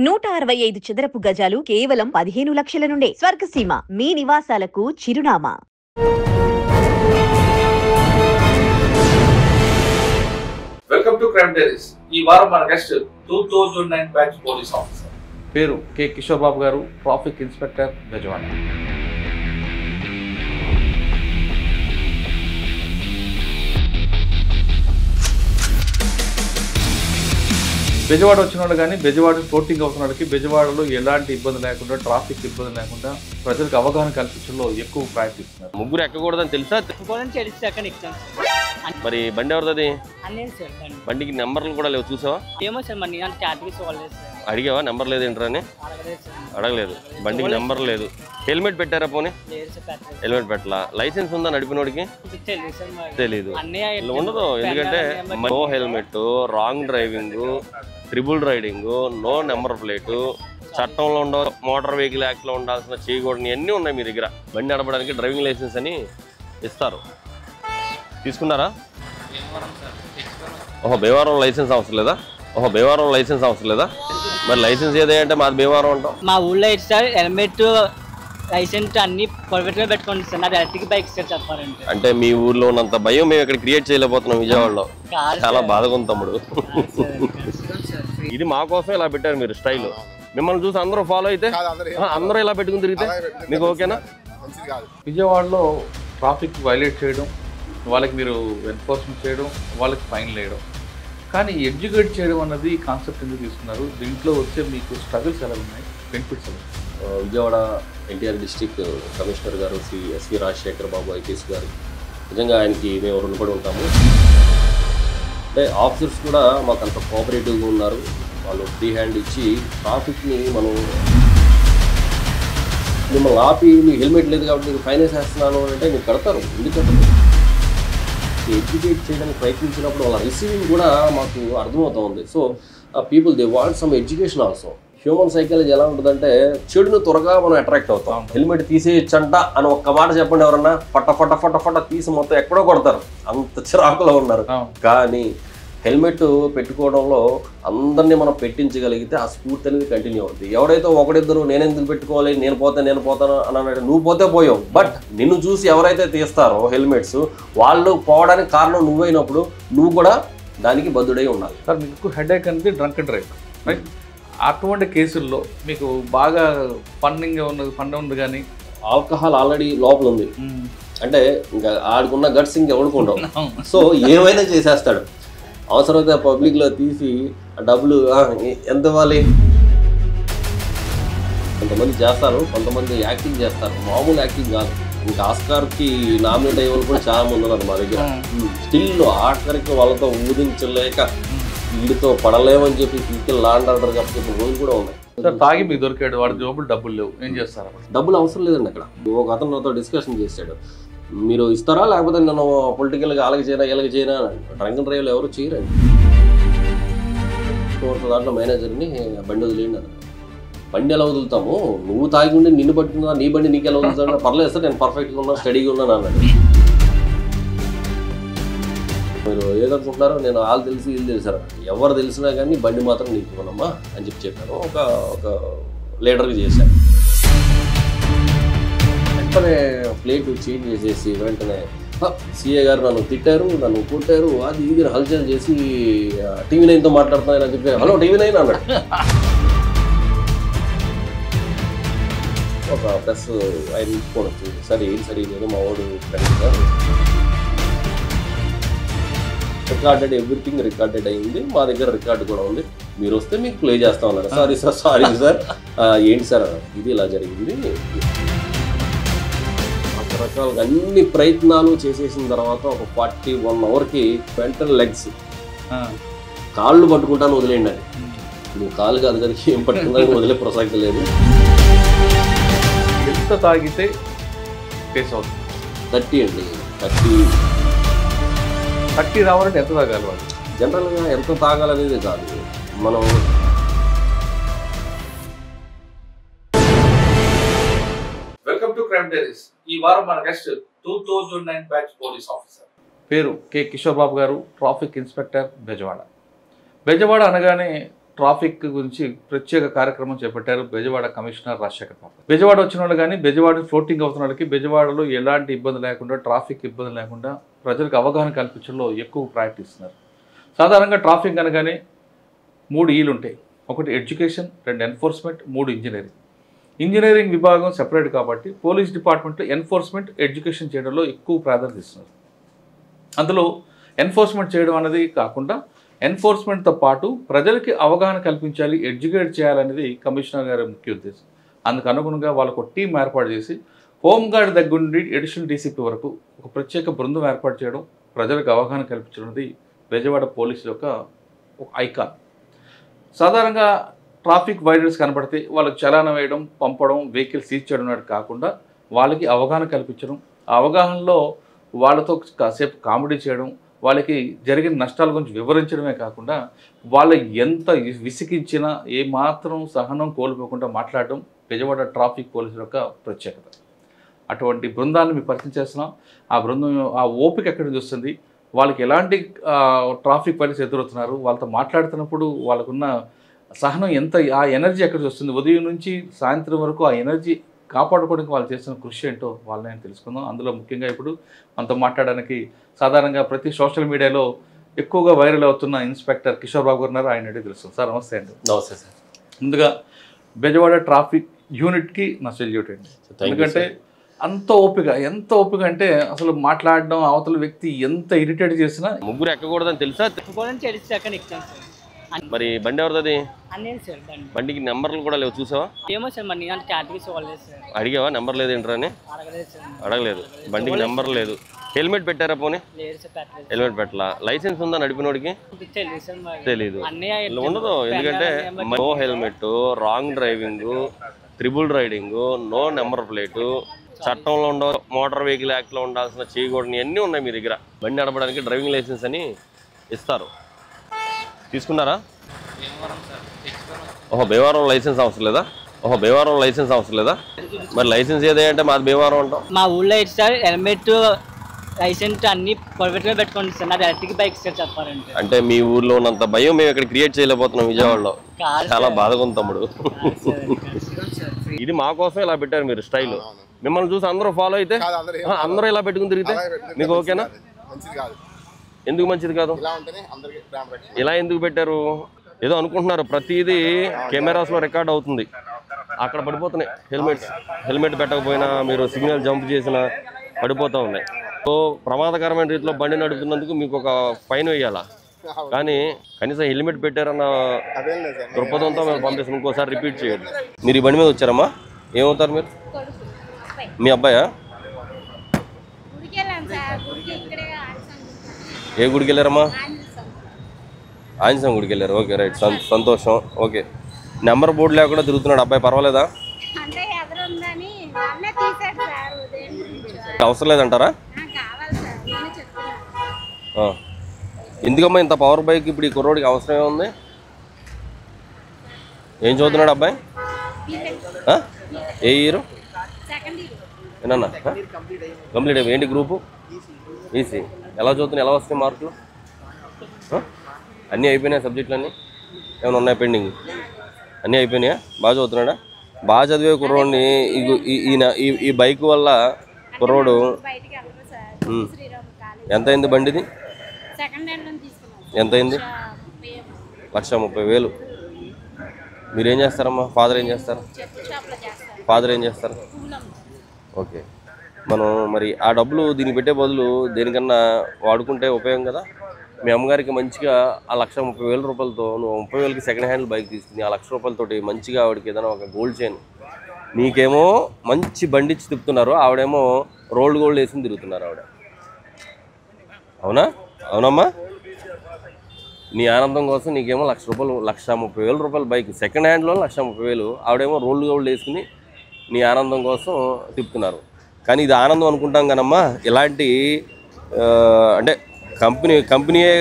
165 చదరపు గజాలు కేవలం 15 లక్షల నుండే. స్వర్గసీమ మీ నివాసాలకు చిరునామా. Welcome to crime diaries. ఈ వారం మన గెస్ట్ 2009 బ్యాచ్ పోలీస్ ఆఫీసర్. పేరు కె కిషోర్ బాబు గారు, ట్రాఫిక్ ఇన్స్పెక్టర్, బెజవాడ. బెజవాడ వచ్చిన వాళ్ళు కానీ బెజవాడ ఫ్లోటింగ్ అవుతున్న వాళ్ళకి బెజవాడలో ఎలాంటి ఇబ్బంది లేకుండా, ట్రాఫిక్ ఇబ్బంది లేకుండా ప్రజలకు అవగాహన కల్పించడంలో ఎక్కువ ప్రయత్నిస్తున్నారు. ముగ్గురు ఎక్కకూడదని తెలుసా? మరి బండి ఎవరిది? బండికి నెంబర్లు కూడా లేవు, చూసావా? ఏమో సార్, మరి అడిగావా నెంబర్ లేదు ఏంట్రా అని? అడగలేదు. బండికి నెంబర్ లేదు. హెల్మెట్ పెట్టారా? పోనీ హెల్మెట్ పెట్టలా. లైసెన్స్ ఉందా నడిపినోడికి? తెలీదు. ఉండదు, ఎందుకంటే no helmet, wrong driving, triple riding, no number plate, చట్టంలో ఉండ మోటార్ వెహికల్ యాక్ట్లో ఉండాల్సిన చేయకూడని అన్నీ ఉన్నాయి మీ దగ్గర. బండి నడపడానికి డ్రైవింగ్ లైసెన్స్ అని ఇస్తారు, తీసుకున్నారా? భీమవరం లైసెన్స్ అవసరం లేదా? భీమవరం లైసెన్స్ అవసరం లేదా? మరి లైసెన్స్ ఏదంటే మాది భీమవరం అంటాం. మా ఊళ్ళో సార్ హెల్మెట్, లైసెన్స్ అన్ని పర్ఫెక్ట్ గా పెట్టుకోండి సార్. నాది ఎలక్ట్రిక్ బైక్ సార్ చెప్పాలంటే. అంటే మీ ఊర్లో ఉన్నంత భయం మేము ఇక్కడ క్రియేట్ చేయలేకపోతున్నాం విజయవాడలో. చాలా బాధగా ఉంది తమ్ముడు. ఇది మా కోసం ఇలా పెట్టారు మీరు స్టైల్. మిమ్మల్ని చూసి అందరూ ఫాలో అయితే అందరూ ఇలా పెట్టుకుని తిరిగితే మీకు ఓకేనా? విజయవాడలో ట్రాఫిక్ వైలేట్ చేయడం, వాళ్ళకి మీరు ఎన్ఫోర్స్మెంట్ చేయడం, వాళ్ళకి ఫైన్ వేయడం, కానీ ఎడ్యుకేట్ చేయడం అన్నది కాన్సెప్ట్ ఎందుకు తీసుకున్నారు? దీంట్లో వచ్చే మీకు స్ట్రగుల్స్ ఎలా ఉన్నాయి, బెనిఫిట్స్ ఎలా? విజయవాడ ఎన్టీఆర్ డిస్ట్రిక్ట్ కమిషనర్ గారు శ్రీ ఎస్వి రాజశేఖర్ బాబు ఐపీఎస్ గారు, నిజంగా ఆయనకి మేము రుణపడి ఉంటాము. అంటే ఆఫీసర్స్ కూడా మాకు అంత కోఆపరేటివ్గా ఉన్నారు. వాళ్ళు ఫ్రీ హ్యాండ్ ఇచ్చి ట్రాఫిక్ని మిమ్మల్ని ఆపి మీకు హెల్మెట్ లేదు కాబట్టి మీకు ఫైన్ వేసేస్తున్నాను అంటే మీకు కడతారు. ఎందుకంటే ఎడ్యుకేట్ చేయడానికి ప్రయత్నించినప్పుడు వాళ్ళ రిసీవింగ్ కూడా మాకు అర్థమవుతూ ఉంది. So people they want some education also. Human psychology ఎలా ఉంటుందంటే చెడును త్వరగా మనం అట్రాక్ట్ అవుతాం. హెల్మెట్ తీసేయచ్చంట అని ఒక్క మాట చెప్పండి, ఎవరన్నా ఫట తీసి మొత్తం ఎక్కడో కొడతారు, అంత చిరాకులో ఉన్నారు. కానీ హెల్మెట్ పెట్టుకోవడంలో అందరినీ మనం పెట్టించగలిగితే ఆ స్ఫూర్తి అనేది కంటిన్యూ అవుతుంది. ఎవడైతే ఒకడిద్దరు నేను ఎందుకు పెట్టుకోవాలి, నేను పోతాను అని అన్నాడు, నువ్వు పోతే పోయావు. బట్ నిన్ను చూసి ఎవరైతే తీస్తారో హెల్మెట్స్, వాళ్ళు పోవడానికి కారణం నువ్వైనప్పుడు నువ్వు కూడా దానికి బద్దుడై ఉండాలి. సార్, మీకు హెడేక్ అనేది డ్రంక్ అండ్ డ్రైవ్, రైట్? అటువంటి కేసుల్లో మీకు బాగా ఫన్నింగ్ ఉంది కానీ ఆల్కహాల్ ఆల్రెడీ లోపల ఉంది అంటే ఇంకా ఆడుకున్న గట్స్ ఇంకెవడుకుంటావు. సో ఏమైనా చేసేస్తాడు. అవసరమైతే పబ్లిక్లో తీసి డబ్బులు ఎంత ఇవ్వాలి. కొంతమంది చేస్తారు, కొంతమంది యాక్టింగ్ చేస్తారు, మామూలు యాక్టింగ్ కాదు. ఇంకా ఆస్కార్కి నామినేట్ అయ్యే వాళ్ళు కూడా చాలా మంది ఉన్నారు మా దగ్గర. స్టిల్ ఆఖరికి వాళ్ళతో ఊదించలేక వీడితో పడలేమని చెప్పి ఫిజికల్ లా అండ్ ఆర్డర్ చెప్పిన రోజులు కూడా ఉన్నాయి. సార్, తాగి మీకు దొరికాడు, వాడి జోబులు డబ్బులు లేవు, ఏం చేస్తారు? డబ్బులు అవసరం లేదండి. అక్కడ ఒక అతను నాతో డిస్కషన్ చేశాడు, మీరు ఇస్తారా లేకపోతే నేను పొలిటికల్గా అలాగే చేయనా డ్రంక్ అండ్ డ్రైవ్లో ఎవరు చేయరండి. దాంట్లో మేనేజర్ని బండి వదిలేయండి అన్న. బండి ఎలా వదులుతాము, నువ్వు తాగి ఉండి నిన్ను పట్టుకున్నా, నీ బండి నీకు ఎలా వదులుతా? పర్లేదు సార్, నేను పర్ఫెక్ట్గా ఉన్నా, స్టడీగా ఉన్నాను అన్నాడు. మీరు ఏదనుకుంటున్నారో నేను వాళ్ళు తెలిసి వీళ్ళు తెలిసారు, ఎవరు తెలిసినా కానీ బండి మాత్రం నీకు ఇవ్వనమ్మా అని చెప్పాను. ఒక లీడర్కి చేశాను. వెంటనే ప్లేట్ చేంజ్ చేసేసి వెంటనే సిఏ గారు నన్ను తిట్టారు, నన్ను కొట్టారు, అది ఇది హల్చల్ చేసి టీవీ 9తో మాట్లాడుతున్నాను అని చెప్పి, హలో టీవీ 9 అన్నాడు. ఒక ప్లస్ ఆయన తీసుకోవచ్చు. సరే ఏం సరే లేదు, మా వాడు friend sir, recorded, everything recorded అయింది, మా దగ్గర రికార్డు కూడా ఉంది, మీరు వస్తే మీకు ప్లే చేస్తా ఉన్నారు. సారీ సార్ ఏంటి సార్ ఇది ఇలా జరిగింది. రకరకాలుగా అన్ని ప్రయత్నాలు చేసేసిన తర్వాత ఒక 41 అవర్కి వెంటనే లెగ్స్, కాళ్ళు పట్టుకుంటాను వదిలేయండి అని. నువ్వు కాళ్ళు కాదు కదా ఏం పట్టుకుంటాను వదిలే ప్రసక్తి లేదు. ఎంత తాగితే కేసు అవుతుంది? 30 అండి. 30 రావాలంటే ఎంత తాగాలి వాళ్ళు? జనరల్గా ఎంత తాగాలనేది కాదు, మనం వెల్కమ్ టు క్రైమ్ డైరీస్. ఈ వారం మన గెస్ట్ 2009 బ్యాచ్ పోలీస్ ఆఫీసర్. పేరు కె కిషోర్ బాబు గారు, ట్రాఫిక్ ఇన్స్పెక్టర్, బెజవాడ. బెజవాడ అనగానే ట్రాఫిక్ గురించి ప్రత్యేక కార్యక్రమం చేపట్టారు బెజవాడ కమిషనర్ రాజశేఖర్ బాబు. బెజవాడ వచ్చిన వాళ్ళు కానీ బెజవాడ ఫ్లోటింగ్ అవుతున్న వాళ్ళకి బెజవాడలో ఎలాంటి ఇబ్బంది లేకుండా, ట్రాఫిక్ ఇబ్బంది లేకుండా ప్రజలకు అవగాహన కల్పించడంలో ఎక్కువ ప్రయారిటీ ఇస్తున్నారు. సాధారణంగా ట్రాఫిక్ అనగానే 3 ఈలు ఉంటాయి. 1 ఎడ్యుకేషన్, 2 ఎన్ఫోర్స్మెంట్, 3 ఇంజనీరింగ్. ఇంజనీరింగ్ విభాగం సెపరేట్ కాబట్టి పోలీస్ డిపార్ట్మెంట్లో ఎన్ఫోర్స్మెంట్, ఎడ్యుకేషన్ చేయడంలో ఎక్కువ ప్రాధాన్యత ఇస్తున్నారు. అందులో ఎన్ఫోర్స్మెంట్ చేయడం అనేది కాకుండా ఎన్ఫోర్స్మెంట్తో పాటు ప్రజలకి అవగాహన కల్పించాలి, ఎడ్యుకేట్ చేయాలనేది కమిషనర్ గారి ముఖ్య ఉద్దేశం. అందుకు అనుగుణంగా వాళ్ళకు ఒక టీం ఏర్పాటు చేసి హోంగార్డ్ దగ్గర నుండి అడిషనల్ డీసీపీ వరకు ఒక ప్రత్యేక బృందం ఏర్పాటు చేయడం, ప్రజలకు అవగాహన కల్పించడం అనేది బెజవాడ పోలీసుల యొక్క ఒక ఐకాన్. సాధారణంగా ట్రాఫిక్ వైడర్స్ కనబడితే వాళ్ళకి చలానా వేయడం, పంపడం, వెహికల్ సీజ్ చేయడం అనేది కాకుండా వాళ్ళకి అవగాహన కల్పించడం, ఆ అవగాహనలో వాళ్ళతో కాసేపు కామెడీ చేయడం, వాళ్ళకి జరిగిన నష్టాల గురించి వివరించడమే కాకుండా వాళ్ళు ఎంత విసిగించినా ఏమాత్రం సహనం కోల్పోకుండా మాట్లాడడం బెజవాడ ట్రాఫిక్ పోలీసుల యొక్క ప్రత్యేకత. అటువంటి బృందాన్ని మేము పరిచయం చేస్తున్నాం. ఆ బృందం ఆ ఓపిక ఎక్కడి నుంచి వస్తుంది, వాళ్ళకి ఎలాంటి ట్రాఫిక్ పోలీసు ఎదురవుతున్నారు, వాళ్ళతో మాట్లాడుతున్నప్పుడు వాళ్ళకున్న సహనం ఎంత, ఆ ఎనర్జీ ఎక్కడి నుంచి వస్తుంది, ఉదయం నుంచి సాయంత్రం వరకు ఆ ఎనర్జీ కాపాడుకోవడానికి వాళ్ళు చేస్తున్న కృషి ఏంటో వాళ్ళని తెలుసుకుందాం. అందులో ముఖ్యంగా ఇప్పుడు మనతో మాట్లాడడానికి సాధారణంగా ప్రతి సోషల్ మీడియాలో ఎక్కువగా వైరల్ అవుతున్న ఇన్స్పెక్టర్ కిషోర్ బాబు గారు ఉన్నారు. ఆయన తెలుస్తుంది. సార్ నమస్తే అండి. నమస్తే సార్. ముందుగా బెజవాడ ట్రాఫిక్ యూనిట్కి నా సెల్యూట్ అండి. ఎందుకంటే అంత ఓపిక, ఎంత ఓపిక అంటే అసలు మాట్లాడడం, అవతల వ్యక్తి ఎంత ఇరిటేట్ చేసినా ముగ్గురు ఎక్కకూడదని తెలుసా? మరి బండి ఎవరిది? సార్ బండికి నెంబర్లు కూడా లేవు, చూసావా? ఏమో సార్ మరి నేను కేటగిరీస్ ఇవ్వలేదు సార్. అడిగావా నెంబర్ లేదేంట్రా అని? అడగలేదు. బండికి నెంబర్ లేదు. హెల్మెట్ పెట్టారా? పోనీ హెల్మెట్ పెట్టలా. లైసెన్స్ ఉందా నడిపినోడికి? తెలీదు, ఉండదు. ఎందుకంటే no helmet, wrong driving, triple riding, no number plate, చట్టంలో ఉండవు, మోటార్ వెహికల్ యాక్ట్లో ఉండాల్సిన చేయకూడని అన్నీ ఉన్నాయి మీ దగ్గర. బండి నడపడానికి డ్రైవింగ్ లైసెన్స్ అని ఇస్తారు, తీసుకున్నారా? ఓహో, భీమవరం లైసెన్స్ అవసరం లేదా? మరి లైసెన్స్ ఏదే అంటే మాది భీమవరం అంటాం. మా ఊళ్ళో అయితే సార్ హెల్మెట్, లైసెన్స్ అన్ని పర్ఫెక్ట్గా పెట్టుకోండి సార్. నాది ఎలక్ట్రిక్ బైక్ సార్ చెప్పాలంటే. అంటే మీ ఊర్లో ఉన్నంత భయం మేము ఇక్కడ క్రియేట్ చేయలేకపోతున్నాం విజయవాడలో. చాలా బాధగా ఉంది తమ్ముడు. ఇది మా కోసం ఇలా పెట్టారు మీరు స్టైల్. మిమ్మల్ని చూసి అందరూ ఫాలో అయితే అందరూ ఇలా పెట్టుకుని తిరిగితే మీకు ఓకేనా? ఎందుకు మంచిది కాదు? ఇలా ఎందుకు పెట్టారు? ఏదో అనుకుంటున్నారు, ప్రతిదీ కెమెరాస్లో రికార్డ్ అవుతుంది, అక్కడ పడిపోతున్నాయి హెల్మెట్ పెట్టకపోయినా, మీరు సిగ్నల్ జంప్ చేసినా పడిపోతూ ఉన్నాయి. సో ప్రమాదకరమైన రీతిలో బండి నడుపుతున్నందుకు మీకు ఒక ఫైన్ వేయాలా, కానీ కనీసం హెల్మెట్ పెట్టారన్న దృక్పథంతో మేము పంపిస్తాం. ఇంకోసారి రిపీట్ చేయండి. మీరు ఈ బండి మీద వచ్చారమ్మా? ఏమవుతారు మీరు? మీ అబ్బాయా? ఏ గుడికి వెళ్ళారమ్మా? ఆంజనేయ గుడికి వెళ్ళారు. ఓకే, రైట్, సంతోషం. ఓకే, నెంబర్ బోర్డు లేకుండా తిరుగుతున్నాడు అబ్బాయి, పర్వాలేదా? అవసరం లేదంటారా? ఎందుకమ్మా ఇంత పవర్ బైక్ ఇప్పుడు ఈ కుర్రోడికి అవసరమే ఉంది? ఏం చదువుతున్నాడు అబ్బాయి? ఏ ఇయర్? ఏనన్నా కంప్లీట్ అయిపోయి. ఏంటి గ్రూపు? ఈసీ. ఎలా చదువుతున్నాయి? ఎలా వస్తాయి మార్కులు? అన్నీ అయిపోయినాయి సబ్జెక్టులు అన్నీ? ఏమైనా ఉన్నాయి పెండింగ్? అన్నీ అయిపోయినాయా? బాగా చదువుతున్నాడా? బాగా చదివే కుర్రోడిని ఈ బైక్ వల్ల కుర్రోడు ఎంత అయింది బండిది? ఎంత అయింది? 1,30,000. మీరేం చేస్తారమ్మా? ఫాదర్ ఏం చేస్తారు? ఓకే, మనం మరి ఆ డబ్బులు దీనికి పెట్టే బదులు దేనికన్నా వాడుకుంటే ఉపయోగం కదా. మీ అమ్మగారికి మంచిగా ఆ 1,30,000 రూపాయలతో నువ్వు 30,000కి సెకండ్ హ్యాండ్ బైక్ తీసుకుని ఆ 1,00,000 రూపాయలతోటి మంచిగా ఆవిడకి ఏదైనా ఒక గోల్డ్ చైన్, నీకేమో మంచి బండి ఇచ్చి తిప్పుతున్నారు, ఆవిడేమో రోల్డ్ గోల్డ్ వేసుకుని తిరుగుతున్నారు ఆవిడ. అవునమ్మా? నీ ఆనందం కోసం నీకేమో 1,30,000 రూపాయల బైక్ సెకండ్ హ్యాండ్లో 1,30,000, ఆవిడేమో రోల్డ్ గోల్డ్ వేసుకుని నీ ఆనందం కోసం తిప్పుతున్నారు. కానీ ఇది ఆనందం అనుకుంటాం కానమ్మా, ఇలాంటి అంటే కంపెనీయే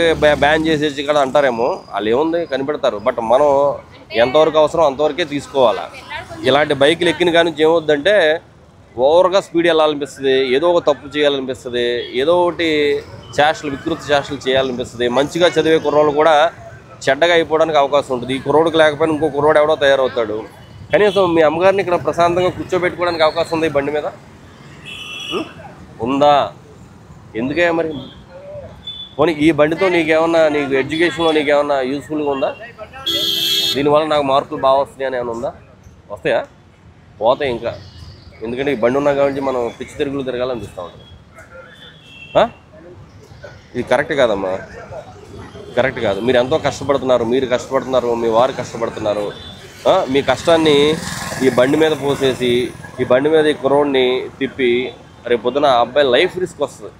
బ్యాన్ చేసేసి ఇక్కడ అంటారేమో, వాళ్ళు ఏముంది కనిపెడతారు. బట్ మనం ఎంతవరకు అవసరం అంతవరకే తీసుకోవాలా. ఇలాంటి బైకులు ఎక్కిన కానీ ఏమవుద్దంటే ఓవర్గా స్పీడ్ వెళ్ళాలనిపిస్తుంది, ఏదో ఒక తప్పు చేయాలనిపిస్తుంది, ఏదో ఒకటి వికృతి చేష్టలు చేయాలనిపిస్తుంది. మంచిగా చదివే కుర్రోళ్ళు కూడా చెడ్డగా అయిపోవడానికి అవకాశం ఉంటుంది. ఈ కుర్రోడికి లేకపోయినా ఇంకో కుర్రోడు ఎవడో తయారవుతాడు. కనీసం మీ అమ్మగారిని ఇక్కడ ప్రశాంతంగా కూర్చోబెట్టుకోవడానికి అవకాశం ఉంది ఈ బండి మీద ఉందా? ఎందుకే మరి పోనీ ఈ బండితో నీకేమన్నా నీకు ఎడ్యుకేషన్లో నీకేమన్నా యూస్ఫుల్గా ఉందా? దీనివల్ల నాకు మార్కులు బాగా వస్తాయి అని ఏమైనా ఉందా? వస్తాయా? పోతాయి ఇంకా. ఎందుకంటే ఈ బండి ఉన్నా కాబట్టి మనం పిచ్చి తిరుగులు తిరగాలనిపిస్తూ ఉంటుంది. ఇది కరెక్ట్ కాదమ్మా, కరెక్ట్ కాదు. మీరు ఎంతో కష్టపడుతున్నారు, మీరు కష్టపడుతున్నారు, మీ వారు కష్టపడుతున్నారు. మీ కష్టాన్ని ఈ బండి మీద పోసేసి ఈ బండి మీద ఈ కుర్రోడిని తిప్పి రేపు పొద్దున ఆ అబ్బాయి లైఫ్ రిస్క్ వస్తుంది.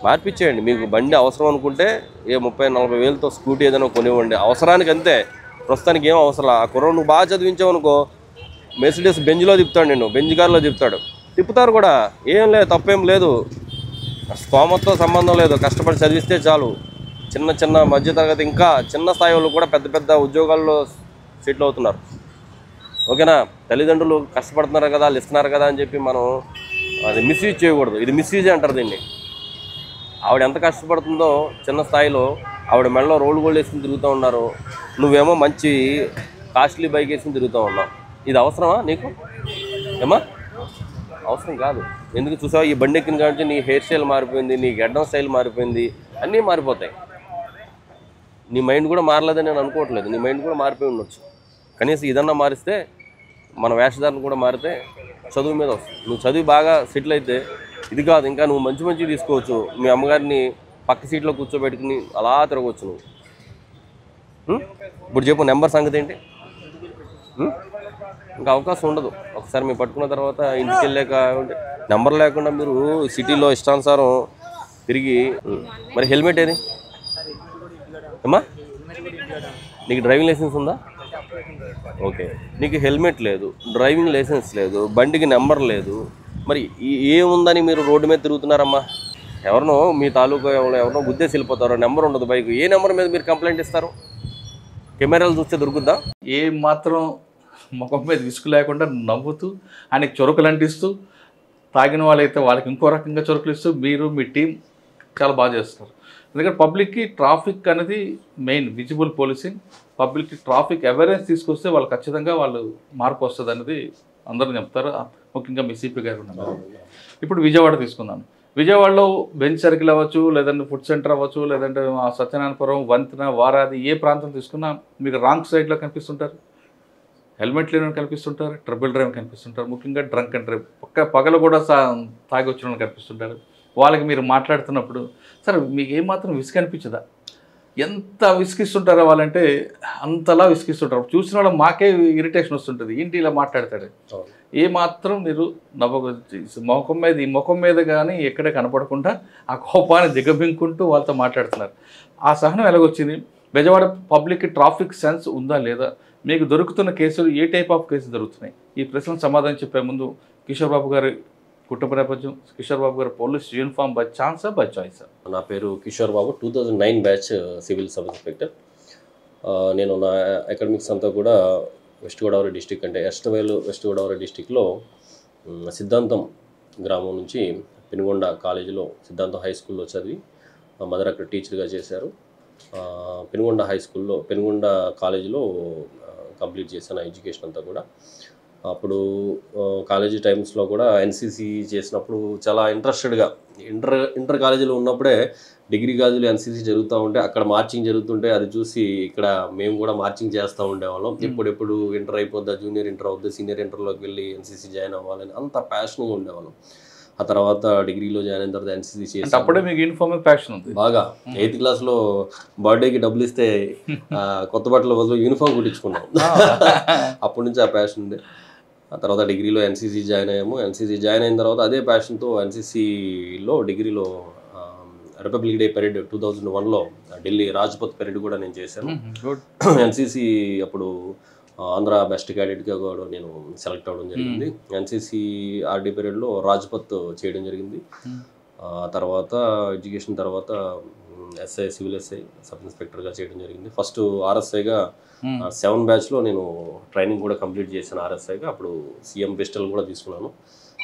మార్పిచ్చేయండి. మీకు బండి అవసరం అనుకుంటే ఏ 30-40 వేలతో స్కూటీ ఏదైనా కొనివ్వండి, అవసరానికి అంతే. ప్రస్తుతానికి ఏం అవసరం. ఆ కుర్రోడు నువ్వు బాగా చదివించావు అనుకో, మెర్సిడీస్ బెంజ్లో తిప్పుతాడు, నేను బెంజ్ కార్లో తిప్పుతారు కూడా. ఏం లేదు, తప్పేం లేదు. స్తోమతతో సంబంధం లేదు. కష్టపడి చదివిస్తే చాలు. చిన్న చిన్న మధ్యతరగతి ఇంకా చిన్న స్థాయి వాళ్ళు కూడా పెద్ద పెద్ద ఉద్యోగాల్లో సెటిల్ అవుతున్నారు. ఓకేనా? తల్లిదండ్రులు కష్టపడుతున్నారు కదా, వాళ్ళు ఇస్తున్నారు కదా అని చెప్పి మనం అది మిస్యూజ్ చేయకూడదు. ఇది మిస్యూజ్ అంటారు దీన్ని. ఆవిడ ఎంత కష్టపడుతుందో చిన్న స్థాయిలో, ఆవిడ మెడలో రోడ్డు గోల్డ్ వేసుకుని తిరుగుతూ ఉన్నారు, నువ్వేమో మంచి కాస్ట్లీ బైక్ వేసుకుని తిరుగుతూ ఉన్నావు. ఇది అవసరమా నీకు? ఏమా అవసరం కాదు. ఎందుకు చూసావు? ఈ బండి ఎక్కిన కాబట్టి నీ హెయిర్ స్టైల్ మారిపోయింది, నీ గడ్డం స్టైల్ మారిపోయింది, అన్నీ మారిపోతాయి. నీ మైండ్ కూడా మారలేదని నేను అనుకోవట్లేదు. నీ మైండ్ కూడా మారిపోయి ఉండొచ్చు. కనీసం ఇదన్నా మారిస్తే, మన వేషధారణ కూడా మారితే చదువు మీద వస్తుంది. నువ్వు చదివి బాగా సెటిల్ అయితే ఇది కాదు, ఇంకా నువ్వు మంచి మంచి తీసుకోవచ్చు. మీ అమ్మగారిని పక్క సీట్లో కూర్చోబెట్టుకుని అలా తిరగవచ్చు నువ్వు. ఇప్పుడు చెప్పు నెంబర్ సంగతి ఏంటి? ఇంకా అవకాశం ఉండదు. ఒకసారి మీరు పట్టుకున్న తర్వాత ఇంటికి వెళ్ళాక నెంబర్ లేకుండా మీరు సిటీలో ఇష్టానుసారం తిరిగి. మరి హెల్మెట్ ఏది అమ్మా? నీకు డ్రైవింగ్ లైసెన్స్ ఉందా? ఓకే. నీకు హెల్మెట్ లేదు, డ్రైవింగ్ లైసెన్స్ లేదు, బండికి నెంబర్ లేదు, మరి ఏముందని మీరు రోడ్డు మీద తిరుగుతున్నారమ్మా? ఎవరినో మీ తాలూకా ఎవరినో గుద్దేసి వెళ్ళిపోతారో, నెంబర్ ఉండదు బైక్. ఏ నెంబర్ మీద మీరు కంప్లైంట్ ఇస్తారు? కెమెరాలు చూస్తే దొరుకుద్దా? ఏ మాత్రం ముఖం మీద విసుగు లేకుండా నవ్వుతూ ఆయనకి చొరకలు అంటిస్తూ, తాగిన వాళ్ళైతే వాళ్ళకి ఇంకో రకంగా చొరకలు ఇస్తూ మీరు మీ టీం చాలా బాగా చేస్తారు. ఎందుకంటే పబ్లిక్కి ట్రాఫిక్ అనేది మెయిన్, విజిబుల్ పోలీసింగ్. పబ్లిక్కి ట్రాఫిక్ అవేర్నెస్ తీసుకొస్తే వాళ్ళు ఖచ్చితంగా వాళ్ళు మార్పు వస్తుంది అనేది అందరూ చెప్తారు. ముఖ్యంగా మీ సిపి గారు ఉన్నారు. ఇప్పుడు విజయవాడ తీసుకున్నాను. విజయవాడలో బెంచ్ సర్కిల్ అవ్వచ్చు, లేదంటే ఫుడ్ సెంటర్ అవ్వచ్చు, లేదంటే సత్యనారాయణపురం, వంతెన, వారాది, ఏ ప్రాంతం తీసుకున్నా మీకు రాంగ్ సైడ్లో కనిపిస్తుంటారు, హెల్మెట్ లేని కనిపిస్తుంటారు, ట్రిపుల్ డ్రైవ్ కనిపిస్తుంటారు, ముఖ్యంగా డ్రంక్ అండ్ డ్రైవ్ పగలు కూడా తాగి వచ్చిన కనిపిస్తుంటారు. వాళ్ళకి మీరు మాట్లాడుతున్నప్పుడు సార్ మీకు ఏమాత్రం విసుగు అనిపించదా? ఎంత విసిగిస్తుంటారో వాళ్ళంటే అంతలా విసిగిస్తుంటారు. చూసిన వాళ్ళు మాకే ఇరిటేషన్ వస్తుంటుంది, ఏంటి ఇలా మాట్లాడతాడు. ఏమాత్రం మీరు ముఖం మీద కానీ ఎక్కడ కనపడకుండా ఆ కోపాన్ని దిగబింకుంటూ వాళ్ళతో మాట్లాడుతున్నారు. ఆ సహనం ఎలాగొచ్చింది? బెజవాడ పబ్లిక్ ట్రాఫిక్ సెన్స్ ఉందా లేదా? మీకు దొరుకుతున్న కేసులు ఏ టైప్ ఆఫ్ కేసులు దొరుకుతున్నాయి? ఈ ప్రశ్నకు సమాధానం చెప్పే ముందు కిషోర్ బాబు గారి కుటుంబ నేపథ్యం, కిషోర్ బాబు గారు పోలీస్ యూనిఫామ్ బై ఛాన్సా బై చాయిసా? నా పేరు Kishore Babu, 2009 batch civil sub inspector. నేను నా అకాడమిక్స్ అంతా కూడా వెస్ట్ గోదావరి డిస్టిక్, అంటే వెస్ట్ గోదావరి డిస్టిక్లో సిద్ధాంతం గ్రామం నుంచి పెనుగొండ కాలేజీలో, సిద్ధాంతం హై స్కూల్లో చదివి మదర్ అక్కడ టీచర్గా చేశారు. పెనుగొండ కాలేజీలో కంప్లీట్ చేశాను ఎడ్యుకేషన్ అంతా కూడా. అప్పుడు కాలేజీ టైమ్స్లో కూడా ఎన్సీసీ చేసినప్పుడు చాలా ఇంట్రెస్టెడ్గా, ఇంటర్ కాలేజీలో ఉన్నప్పుడే డిగ్రీ కాలేజీలో ఎన్సీసీ జరుగుతూ ఉంటే అక్కడ మార్చింగ్ జరుగుతుంటే అది చూసి ఇక్కడ మేము కూడా మార్చింగ్ చేస్తూ ఉండేవాళ్ళం. ఎప్పుడు ఇంటర్ అయిపోద్దా, జూనియర్ ఇంటర్ అవుద్దా, సీనియర్ ఇంటర్లోకి వెళ్ళి ఎన్సీసీ జాయిన్ అవ్వాలని అంత ప్యాషన్గా ఉండేవాళ్ళం. ఆ తర్వాత డిగ్రీలో జాయిన్ అయిన తర్వాత ఎన్సీసీ చేసి అప్పుడే మీకు యూనిఫామ్ ప్యాషన్ ఉంది బాగా. 8th క్లాస్లో బర్త్డేకి డబ్బులు ఇస్తే కొత్త బట్టల బదులు యూనిఫామ్ కుట్టించుకున్నాం. అప్పటి నుంచి ఆ ప్యాషన్ ఉంది. ఆ తర్వాత డిగ్రీలో ఎన్సీసీ జాయిన్ అయ్యాము. ఎన్సీసీ జాయిన్ అయిన తర్వాత అదే ప్యాషన్తో ఎన్సీసీలో డిగ్రీలో రిపబ్లిక్ డే పెరేడ్ 2001లో ఢిల్లీ రాజ్పథ్ పెరేడ్ కూడా నేను చేశాను. ఎన్సీసీ అప్పుడు ఆంధ్ర బెస్ట్ క్యాడెట్గా కూడా నేను సెలెక్ట్ అవ్వడం జరిగింది. ఎన్సీసీ ఆర్డీ పీరియడ్లో రాజ్పథ్ చేయడం జరిగింది. తర్వాత ఎడ్యుకేషన్ తర్వాత ఎస్ఐ, సివిల్ ఎస్ఐ, సబ్ ఇన్స్పెక్టర్గా చేయడం జరిగింది. ఫస్ట్ ఆర్ఎస్ఐగా 7 బ్యాచ్లో నేను ట్రైనింగ్ కూడా కంప్లీట్ చేశాను ఆర్ఎస్ఐగా. అప్పుడు సీఎం పిస్టల్ కూడా తీసుకున్నాను.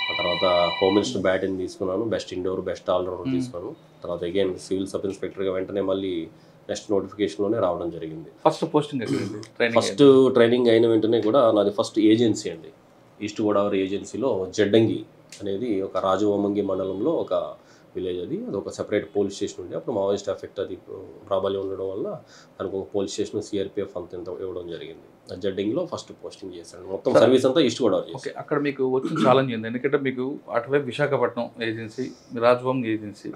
ఆ తర్వాత హోమ్ మినిస్టర్ బ్యాటింగ్ తీసుకున్నాను, బెస్ట్ ఇండోర్ బెస్ట్ ఆల్రౌండర్ తీసుకున్నాను. తర్వాత అగైన్ సివిల్ సబ్ ఇన్స్పెక్టర్గా వెంటనే మళ్ళీ నెక్స్ట్ నోటిఫికేషన్లోనే రావడం జరిగింది. ఫస్ట్ ట్రైనింగ్ అయిన వెంటనే కూడా నాది ఫస్ట్ ఏజెన్సీ అండి, ఈస్ట్ గోదావరి ఏజెన్సీలో జడ్డంగి అనేది ఒక రాజవోమంగి మండలంలో ఒక విలేజ్. అది ఒక సెపరేట్ పోలీస్ స్టేషన్ ఉండే, అప్పుడు మావోయిస్ట్ ఎఫెక్ట్ అది ప్రాబల్యం ఉండడం వల్ల దానికి ఒక పోలీస్ స్టేషన్ సిఆర్పిఎఫ్ అంత ఇవ్వడం జరిగింది. జడ్డంగిలో ఫస్ట్ పోస్టింగ్ చేశాను. మొత్తం సర్వీస్ అంతా ఈస్ట్ గోదావరి. ఓకే, అక్కడ మీకు వచ్చిన ఛాలెంజ్ ఏంది? ఎందుకంటే మీకు అటువైపు విశాఖపట్నం ఏజెన్సీ, రాజభవన్ ఏజెన్సీ,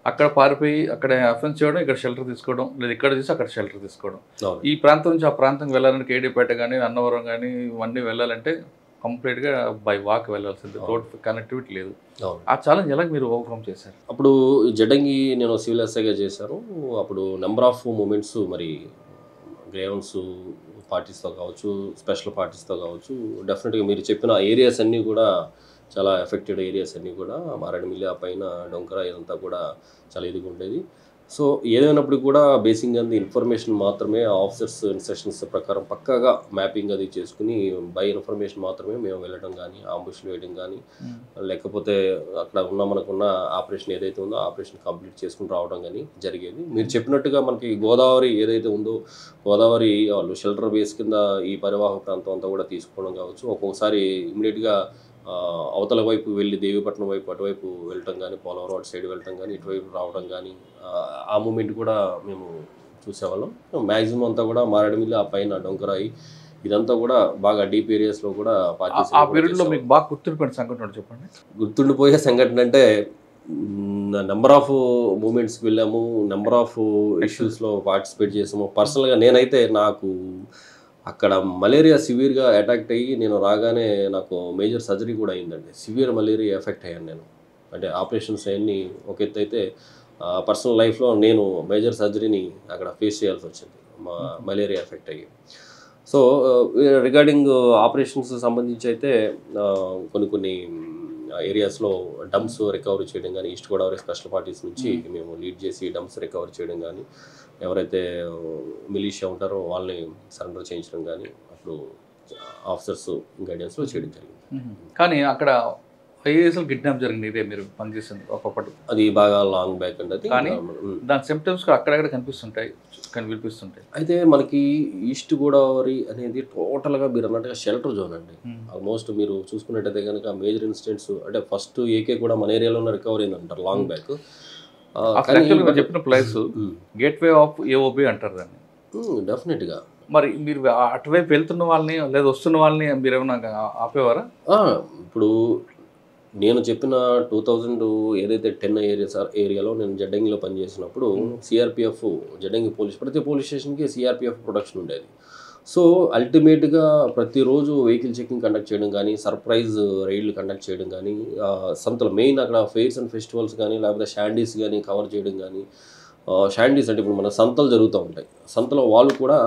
అక్కడ పారిపోయి అక్కడ అఫెన్స్ చేయడం, ఇక్కడ షెల్టర్ తీసుకోవడం, లేదా ఇక్కడ చేసి అక్కడ షెల్టర్ తీసుకోవడం. ఈ ప్రాంతం నుంచి ఆ ప్రాంతం వెళ్ళాలంటే కేడీపేట కానీ అన్నవరం కానీ ఇవన్నీ వెళ్ళాలంటే కంప్లీట్గా బై వాక్ వెళ్ళాల్సింది, రోడ్ కనెక్టివిటీ లేదు. ఆ ఛాలెంజ్ ఎలా మీరు ఓవర్కమ్ చేశారు? అప్పుడు జడ్డంగి నేను సివిల్ ఎస్ఐగా చేశాను. అప్పుడు నెంబర్ ఆఫ్ మూమెంట్స్ మరి గ్రేవన్స్ పార్టీస్తో కావచ్చు, స్పెషల్ పార్టీస్తో కావచ్చు, డెఫినెట్గా మీరు చెప్పిన ఏరియాస్ అన్నీ కూడా చాలా ఎఫెక్టెడ్ ఏరియాస్ అన్నీ కూడా మారేడుమిల్లి ఆ పైన డొంకరా ఇదంతా కూడా చాలా ఇదిగా ఉండేది. సో ఏదైనప్పుడు కూడా బేసింగ్ అంది ఇన్ఫర్మేషన్ మాత్రమే ఆఫీసర్స్ ఇన్స్ట్రక్షన్స్ ప్రకారం పక్కాగా మ్యాపింగ్ అది చేసుకుని బై ఇన్ఫర్మేషన్ మాత్రమే మేము వెళ్ళడం కానీ, ఆంబుష్లు వేయడం కానీ, లేకపోతే అక్కడ మనకున్న ఆపరేషన్ ఏదైతే ఉందో ఆపరేషన్ కంప్లీట్ చేసుకుని రావడం కానీ జరిగేది. మీరు చెప్పినట్టుగా మనకి గోదావరి ఏదైతే ఉందో గోదావరి వాళ్ళు షెల్టర్ బేస్ కింద ఈ పరివాహక ప్రాంతం అంతా కూడా తీసుకోవడం కావచ్చు. ఒక్కొక్కసారి ఇమ్మీడియట్గా అవతల వైపు వెళ్ళి దేవీపట్నం వైపు అటువైపు వెళ్ళటం కానీ, పోలవరం రోడ్ సైడ్ వెళ్ళటం కానీ, ఇటువైపు రావడం కానీ ఆ మూమెంట్ కూడా మేము చూసేవాళ్ళం. మ్యాక్సిమం అంతా కూడా మారేడుమిల్లి ఆ పైన డొంకరాయి ఇదంతా కూడా బాగా డీప్ ఏరియాస్లో కూడా ఆ పీరియడ్లో మీకు బాగా గుర్తుండిపోయిన సంఘటన చెప్పండి. గుర్తుండిపోయే సంఘటన అంటే నెంబర్ ఆఫ్ మూమెంట్స్కి వెళ్ళాము, నెంబర్ ఆఫ్ ఇష్యూస్లో పార్టిసిపేట్ చేసాము. పర్సనల్గా నేనైతే నాకు అక్కడ మలేరియా సివియర్గా అటాక్ అయ్యి నేను రాగానే నాకు మేజర్ సర్జరీ కూడా అయిందండి. సివియర్ మలేరియా ఎఫెక్ట్ అయ్యాను నేను. అంటే ఆపరేషన్స్ అవన్నీ ఒక ఎత్తు అయితే పర్సనల్ లైఫ్లో నేను మేజర్ సర్జరీని అక్కడ ఫేస్ చేయాల్సి వచ్చింది మలేరియా ఎఫెక్ట్ అయ్యి. సో రిగార్డింగ్ ఆపరేషన్స్ సంబంధించి అయితే కొన్ని ఏరియాస్లో డంప్స్ రికవరీ చేయడం కానీ, ఈస్ట్ గోదావరి స్పెషల్ పార్టీస్ నుంచి మేము లీడ్ చేసి డంప్స్ రికవరీ చేయడం కానీ, ఎవరైతే మిలీషియా ఉంటారో వాళ్ళని సరెండర్ చేయించడం కానీ అప్పుడు ఆఫీసర్స్ గైడెన్స్లో చేయడం జరిగింది. కానీ అక్కడ ఐఏఎస్ఎల్ కిడ్నాప్ జరిగింది, ఇదే మీరు పనిచేసింది ఒకప్పుడు. అది బాగా లాంగ్ బ్యాక్ అండి. అది కానీ దాని సిమ్టమ్స్ అక్కడక్కడ కనిపిస్తుంటాయి, వినిపిస్తుంటాయి. అయితే మనకి ఈస్ట్ గోదావరి అనేది టోటల్గా మీరు అన్నట్టుగా షెల్టర్ జోన్ అండి. ఆల్మోస్ట్ మీరు చూసుకున్నట్టయితే కనుక మేజర్ ఇన్సిడెంట్స్ అంటే ఫస్ట్ ఏకే కూడా మన ఏరియాలో రికవరీ అయింది అంటారు లాంగ్ బ్యాక్. చెప్పిన ప్లేస్ గేట్వే ఆఫ్ ఏఓబి అంటారు దాన్ని. డెఫినెట్గా మరి మీరు అటువైపు వెళ్తున్న వాళ్ళని లేదా వస్తున్న వాళ్ళని మీరు ఏమైనా ఆపేవారా? ఇప్పుడు నేను చెప్పిన 2000 ఏదైతే 10 ఏరియాలో నేను జడ్డంగిలో పనిచేసినప్పుడు సిఆర్పిఎఫ్ జడ్డంగి ప్రతి పోలీస్ స్టేషన్కి సిఆర్పిఎఫ్ ప్రొడక్షన్ ఉండేది. సో అల్టిమేట్గా ప్రతిరోజు వెహికల్ చెకింగ్ కండక్ట్ చేయడం కానీ, సర్ప్రైజ్ రైడ్లు కండక్ట్ చేయడం కానీ, సంతలు మెయిన్ అక్కడ ఫెయిర్స్ అండ్ ఫెస్టివల్స్ కానీ లేకపోతే షాండీస్ కానీ కవర్ చేయడం కానీ. షాండీస్ అంటే ఇప్పుడు మన సంతలు జరుగుతూ ఉంటాయి, సంతలో వాళ్ళు కూడా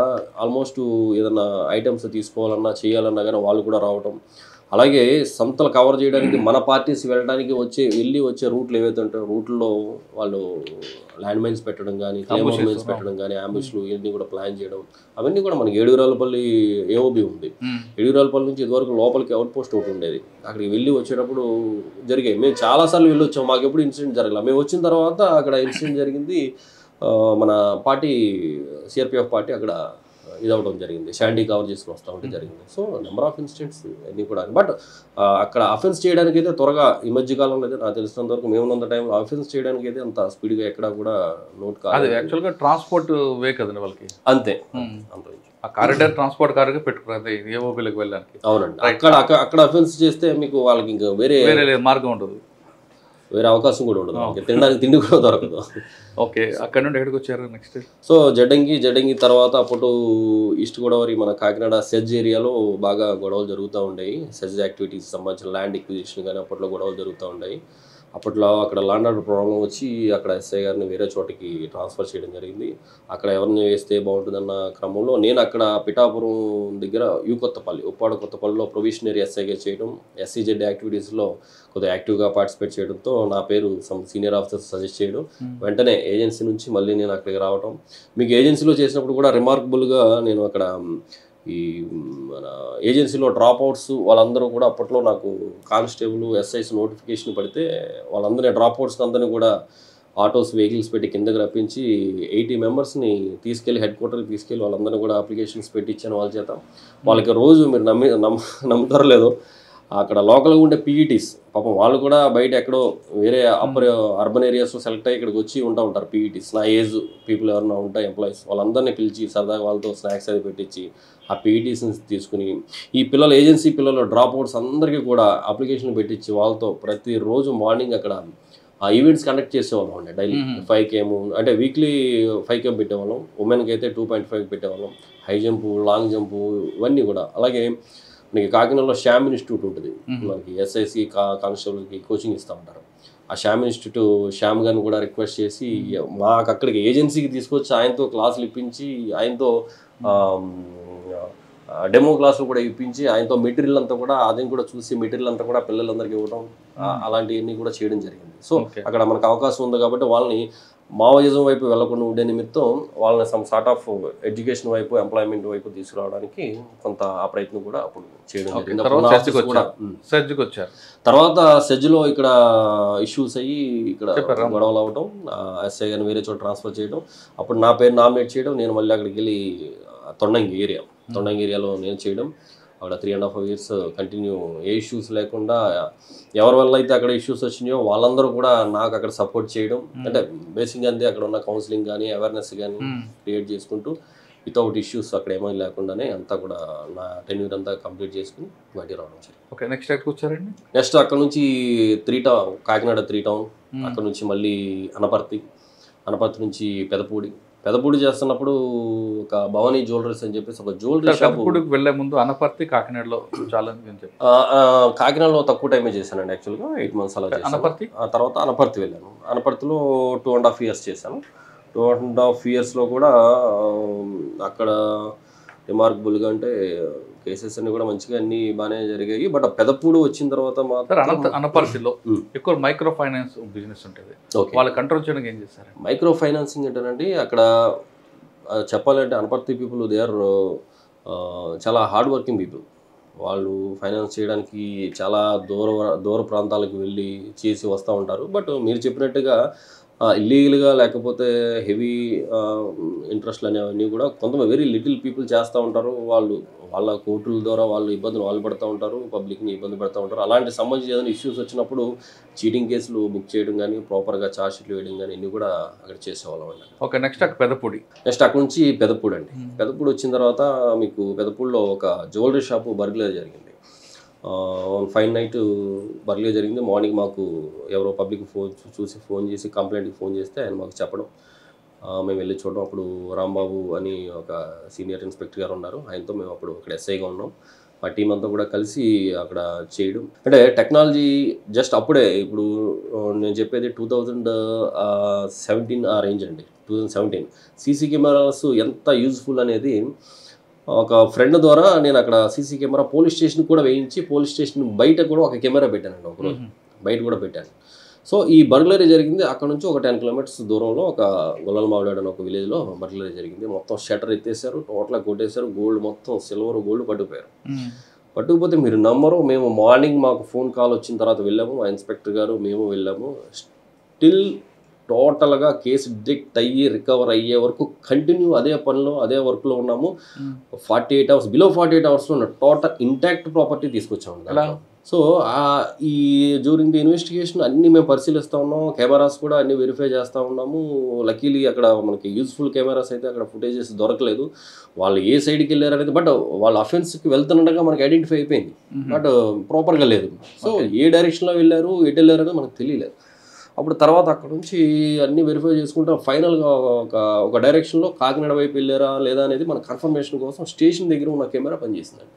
ఆల్మోస్ట్ ఏదైనా ఐటమ్స్ తీసుకోవాలన్నా చేయాలన్నా కానీ వాళ్ళు కూడా రావటం. అలాగే సంతలు కవర్ చేయడానికి మన పార్టీస్ వెళ్ళడానికి వెళ్ళి వచ్చే రూట్లు ఏవైతే ఉంటాయో రూట్లో వాళ్ళు ల్యాండ్ మైన్స్ పెట్టడం కానీ, క్లేమోర్ మైన్స్ పెట్టడం కానీ, అంబుష్లు ఇవన్నీ కూడా ప్లాన్ చేయడం. అవన్నీ కూడా మనకి ఏడుగురాలపల్లి ఏఓబి ఉంది. ఏడుగురాలపల్లి నుంచి ఇదివరకు లోపలికి అవుట్ పోస్ట్ ఒకటి ఉండేది, అక్కడికి వెళ్ళి వచ్చేటప్పుడు జరిగాయి. మేము చాలాసార్లు వెళ్ళి వచ్చాము, మాకు ఎప్పుడు ఇన్సిడెంట్ జరగలేదు. మేము వచ్చిన తర్వాత అక్కడ ఇన్సిడెంట్ జరిగింది, మన పార్టీ సిఆర్పిఎఫ్ పార్టీ అక్కడ ఇదవడం జరిగింది, షాండీ కవర్ చేసుకుని వస్తూ ఉంటే జరిగింది. సో నెంబర్ ఆఫ్ ఇన్సిడెంట్స్ అన్నీ కూడా. బట్ అక్కడ అఫెన్స్ చేయడానికి అయితే త్వరగా ఈ మధ్య కాలంలో అయితే నాకు తెలిసినంత వరకు మేము ఉన్నంత టైంలో అఫెన్స్ చేయడానికి అయితే అంత స్పీడ్గా ఎక్కడ కూడా నోట్ కాదు. యాక్చువల్గా ట్రాన్స్పోర్ట్ వే కదండి వాళ్ళకి, అంతే. ఆ కారిడార్ ట్రాన్స్పోర్ట్ కారుగా పెట్టుకున్నారు ఏఓబీలకు వెళ్ళడానికి. అవునండి, అక్కడ అఫెన్స్ చేస్తే మీకు వాళ్ళకి ఇంకా వేరే మార్గం ఉండదు, వేరే అవకాశం కూడా ఉండదు, తినడానికి తిండి కూడా దొరకదు. ఓకే, అక్కడ నుండి ఎక్కడికి వచ్చారు నెక్స్ట్? సో జడ్డంగి తర్వాత అప్పుడు ఈస్ట్ గోదావరి మన కాకినాడ సెజ్ ఏరియాలో బాగా గొడవలు జరుగుతూ ఉండేవి. సెజ్ యాక్టివిటీస్ సంబంధించిన ల్యాండ్ ఎక్విజిషన్ కానీ అప్పట్లో గొడవలు జరుగుతూ ఉండేవి. అప్పట్లో అక్కడ ల్యాండ్ ఆర్డర్ ప్రాబ్లం వచ్చి అక్కడ ఎస్ఐ గారిని వేరే చోటికి ట్రాన్స్ఫర్ చేయడం జరిగింది. అక్కడ ఎవరిని వేస్తే బాగుంటుందన్న క్రమంలో నేను అక్కడ పిఠాపురం దగ్గర ఉప్పాడ కొత్తపల్లిలో ప్రొవిషనరీ ఎస్ఐగా చేయడం, ఎస్సీజెడ్ యాక్టివిటీస్లో కొద్దిగా యాక్టివ్గా పార్టిసిపేట్ చేయడంతో నా పేరు సీనియర్ ఆఫీసర్స్ సజెస్ట్ చేయడం, వెంటనే ఏజెన్సీ నుంచి మళ్ళీ నేను అక్కడికి రావడం. మీకు ఏజెన్సీలో చేసినప్పుడు కూడా రిమార్కబుల్గా నేను అక్కడ ఈ మన ఏజెన్సీలో డ్రాప్ అవుట్స్ వాళ్ళందరూ కూడా అప్పట్లో నాకు కానిస్టేబుల్ ఎస్ఐస్ నోటిఫికేషన్ పడితే వాళ్ళందరినీ డ్రాప్ అవుట్స్ అందరినీ కూడా ఆటోస్ వెహికల్స్ పెట్టి కిందకి రప్పించి 80 మెంబర్స్ని తీసుకెళ్ళి హెడ్ క్వార్టర్కి తీసుకెళ్ళి వాళ్ళందరినీ కూడా అప్లికేషన్స్ పెట్టించాను వాళ్ళ చేత. వాళ్ళకి రోజు మీరు నమ్ముతారో లేదో అక్కడ లోకల్గా ఉండే పీఈటీస్ పాపం వాళ్ళు కూడా బయట ఎక్కడో వేరే అర్బన్ ఏరియాస్లో సెలెక్ట్ అయ్యి ఇక్కడికి వచ్చి ఉంటారు పీఈటీస్. నా ఏజ్ పీపుల్ ఎవరైనా ఉంటాయి ఎంప్లాయీస్ వాళ్ళందరినీ పిలిచి సరదాగా వాళ్ళతో స్నాక్స్ అది పెట్టించి ఆ పీఈటీస్ని తీసుకుని ఈ పిల్లలు ఏజెన్సీ పిల్లలు డ్రాప్ అవుట్స్ అందరికీ కూడా అప్లికేషన్ పెట్టించి వాళ్ళతో ప్రతిరోజు మార్నింగ్ అక్కడ ఆ ఈవెంట్స్ కండక్ట్ చేసేవాళ్ళం అండి. డైలీ 5 km అంటే వీక్లీ 5 km పెట్టేవాళ్ళం. ఉమెన్కి అయితే 2.5 పెట్టేవాళ్ళం. హై జంపు, లాంగ్ జంపు ఇవన్నీ కూడా. అలాగే మనకి కాకినాడలో శ్యామ్ ఇన్స్టిట్యూట్ ఉంటుంది, మనకి ఎస్ఐసి కానిస్టేబుల్కి కోచింగ్ ఇస్తూ ఉంటారు. ఆ శ్యామ్ ఇన్స్టిట్యూట్ శ్యామ్ గారిని కూడా రిక్వెస్ట్ చేసి మాకు అక్కడికి ఏజెన్సీకి తీసుకొచ్చి ఆయనతో క్లాసులు ఇప్పించి ఆయనతో డెమో క్లాసులు కూడా ఇప్పించి ఆయనతో మెటీరియల్ అంతా కూడా అది కూడా చూసి మెటీరియల్ అంతా కూడా పిల్లలందరికీ ఇవ్వడం అలాంటివన్నీ కూడా చేయడం జరిగింది. సో అక్కడ మనకు అవకాశం ఉంది కాబట్టి వాళ్ళని మావోయిజం వైపు వెళ్లకుండా ఉండే నిమిత్తం వాళ్ళని సమ్ సార్ట్ ఆఫ్ ఎడ్యుకేషన్ వైపు ఎంప్లాయ్మెంట్ వైపు తీసుకురావడానికి కొంత ఆ ప్రయత్నం కూడా అప్పుడు చేయడం జరిగింది. తర్వాత సెజ్లో ఇక్కడ ఇష్యూస్ అయ్యి ఇక్కడ గొడవలు అవడం, ఎస్ఐ గారిని వేరే చోట ట్రాన్స్ఫర్ చేయడం, అప్పుడు నా పేరు నామినేట్ చేయడం, నేను మళ్ళీ అక్కడికి వెళ్ళి తొండంగి ఏరియాలో నేను చేయడం. అక్కడ 3.5 years కంటిన్యూ ఏ ఇష్యూస్ లేకుండా ఎవరి వల్ల అయితే అక్కడ ఇష్యూస్ వచ్చినాయో వాళ్ళందరూ కూడా నాకు అక్కడ సపోర్ట్ చేయడం. అంటే బేసిక్గా అంతే అక్కడ ఉన్న కౌన్సిలింగ్ కానీ అవేర్నెస్ కానీ క్రియేట్ చేసుకుంటూ వితౌట్ ఇష్యూస్ అక్కడ ఏమీ లేకుండానే అంతా కూడా నా టెన్యూర్ అంతా కంప్లీట్ చేసుకుని బయటికి రావడం జరిగింది. ఓకే, నెక్స్ట్ ఎక్కడికి వచ్చారండి? నెక్స్ట్ అక్కడ నుంచి కాకినాడ 3 town, అక్కడ నుంచి మళ్ళీ అనపర్తి నుంచి పెదపూడి చేస్తున్నప్పుడు ఒక భవానీ జ్యువెలరీస్ అని చెప్పేసి ఒక జ్యువెలరీ షాప్. వెళ్ళే ముందు అనపర్తి కాకినాడలో చాలా కాకినాడలో తక్కువ టైమే చేశానండి యాక్చువల్గా 8 months అలా చేశాను. ఆ తర్వాత అనపర్తి వెళ్ళాను. అనపర్తిలో 2.5 years చేశాను. 2.5 yearsలో కూడా అక్కడ రిమార్కబుల్గా అంటే కేసెస్ అన్ని కూడా మంచిగా అన్ని బాగానే జరిగాయి. బట్ పెదపూడి వచ్చిన తర్వాత మాత్రం అనపర్తిలో ఎక్కువ మైక్రో ఫైనాన్స్ బిజినెస్ ఉంటుంది, వాళ్ళు కంట్రోల్ చేయడానికి ఏం చేస్తారు? మైక్రో ఫైనాన్సింగ్ ఏంటంటే అక్కడ చెప్పాలంటే అనపర్తి పీపుల్ దే ఆర్ చాలా హార్డ్ వర్కింగ్ పీపుల్. వాళ్ళు ఫైనాన్స్ చేయడానికి చాలా దూర ప్రాంతాలకు వెళ్ళి చేసి వస్తూ ఉంటారు. బట్ మీరు చెప్పినట్టుగా ఇల్లీగల్గా లేకపోతే హెవీ ఇంట్రెస్ట్లు అనేవన్నీ కూడా కొంతమంది వెరీ లిటిల్ పీపుల్ చేస్తూ ఉంటారు. వాళ్ళ కోర్టుల ద్వారా ఇబ్బందులు పడుతూ ఉంటారు, పబ్లిక్ని ఇబ్బంది పెడతా ఉంటారు. అలాంటి సంబంధించి ఏదైనా ఇష్యూస్ వచ్చినప్పుడు చీటింగ్ కేసులు బుక్ చేయడం కానీ ప్రాపర్గా ఛార్జ్ షీట్లు వేయడం కానీ ఇన్ని కూడా అక్కడ చేసేవాళ్ళం అండి. ఓకే, నెక్స్ట్ అక్కడ నుంచి పెదపూడి అండి. పెదపూడి వచ్చిన తర్వాత మీకు పెదపూడిలో ఒక జ్యువెలరీ షాపు బర్గ్లరీ జరిగింది. 5 night బర్గ్లరీ జరిగింది. మార్నింగ్ మాకు ఎవరో పబ్లిక్ ఫోన్ చేసి కంప్లైంట్కి ఫోన్ చేస్తే ఆయన మాకు చెప్పడం, మేము వెళ్ళి చూడడం. అప్పుడు రాంబాబు అని ఒక సీనియర్ ఇన్స్పెక్టర్ గారు ఉన్నారు, ఆయనతో మేము అప్పుడు అక్కడ ఎస్ఐగా ఉన్నాం. మా టీం అంతా కూడా కలిసి అక్కడ చేయడం. అంటే టెక్నాలజీ జస్ట్ అప్పుడే, ఇప్పుడు నేను చెప్పేది 2017 ఆ రేంజ్ అండి. 2017 సీసీ కెమెరాస్ ఎంత యూజ్ఫుల్ అనేది ఒక ఫ్రెండ్ ద్వారా నేను అక్కడ సీసీ కెమెరా పోలీస్ స్టేషన్ కూడా వేయించి పోలీస్ స్టేషన్ బయట కూడా ఒక కెమెరా పెట్టానండి. ఒకరోజు బయట కూడా పెట్టాను. సో ఈ బర్గ్లరీ జరిగింది అక్కడ నుంచి ఒక 10 kilometers దూరంలో ఒక గొల్లలమావిడాడు అని ఒక విలేజ్లో బర్గ్లరీ జరిగింది. మొత్తం షట్టర్ ఎత్తేసారు, టోటల్గా కొట్టేశారు, గోల్డ్ మొత్తం సిల్వర్ గోల్డ్ పట్టుకుపోయారు. పట్టుకుపోతే మీరు నమ్మరు, మేము మార్నింగ్ మాకు ఫోన్ కాల్ వచ్చిన తర్వాత వెళ్ళాము, మా ఇన్స్పెక్టర్ గారు మేము వెళ్ళాము. స్టిల్ టోటల్గా కేసు డిటెక్ట్ అయ్యి రికవర్ అయ్యే వరకు కంటిన్యూ అదే పనిలో అదే వర్క్లో ఉన్నాము. 48 hours బిలో 48 hoursలో ఉన్న టోటల్ ఇంటాక్ట్ ప్రాపర్టీ తీసుకొచ్చాము. సో ఈ డ్యూరింగ్ ది ఇన్వెస్టిగేషన్ అన్నీ మేము పరిశీలిస్తూ ఉన్నాం. కెమెరాస్ కూడా అన్నీ వెరిఫై చేస్తూ ఉన్నాము. లక్కీలీ అక్కడ మనకి యూజ్ఫుల్ కెమెరాస్ అయితే అక్కడ ఫుటేజెస్ దొరకలేదు, వాళ్ళు ఏ సైడ్కి వెళ్ళారు అనేది. బట్ వాళ్ళ అఫెన్స్కి వెళ్తుండగా మనకి ఐడెంటిఫై అయిపోయింది, బట్ ప్రాపర్గా లేదు. సో ఏ డైరెక్షన్లో వెళ్ళారు ఎటు వెళ్ళారు అనేది మనకు తెలియలేదు. అప్పుడు తర్వాత అక్కడ నుంచి అన్నీ వెరిఫై చేసుకుంటే ఫైనల్గా ఒక డైరెక్షన్లో కాకినాడ వైపు వెళ్ళారా లేదా అనేది మన కన్ఫర్మేషన్ కోసం స్టేషన్ దగ్గర ఉన్న కెమెరా పనిచేసిందండి.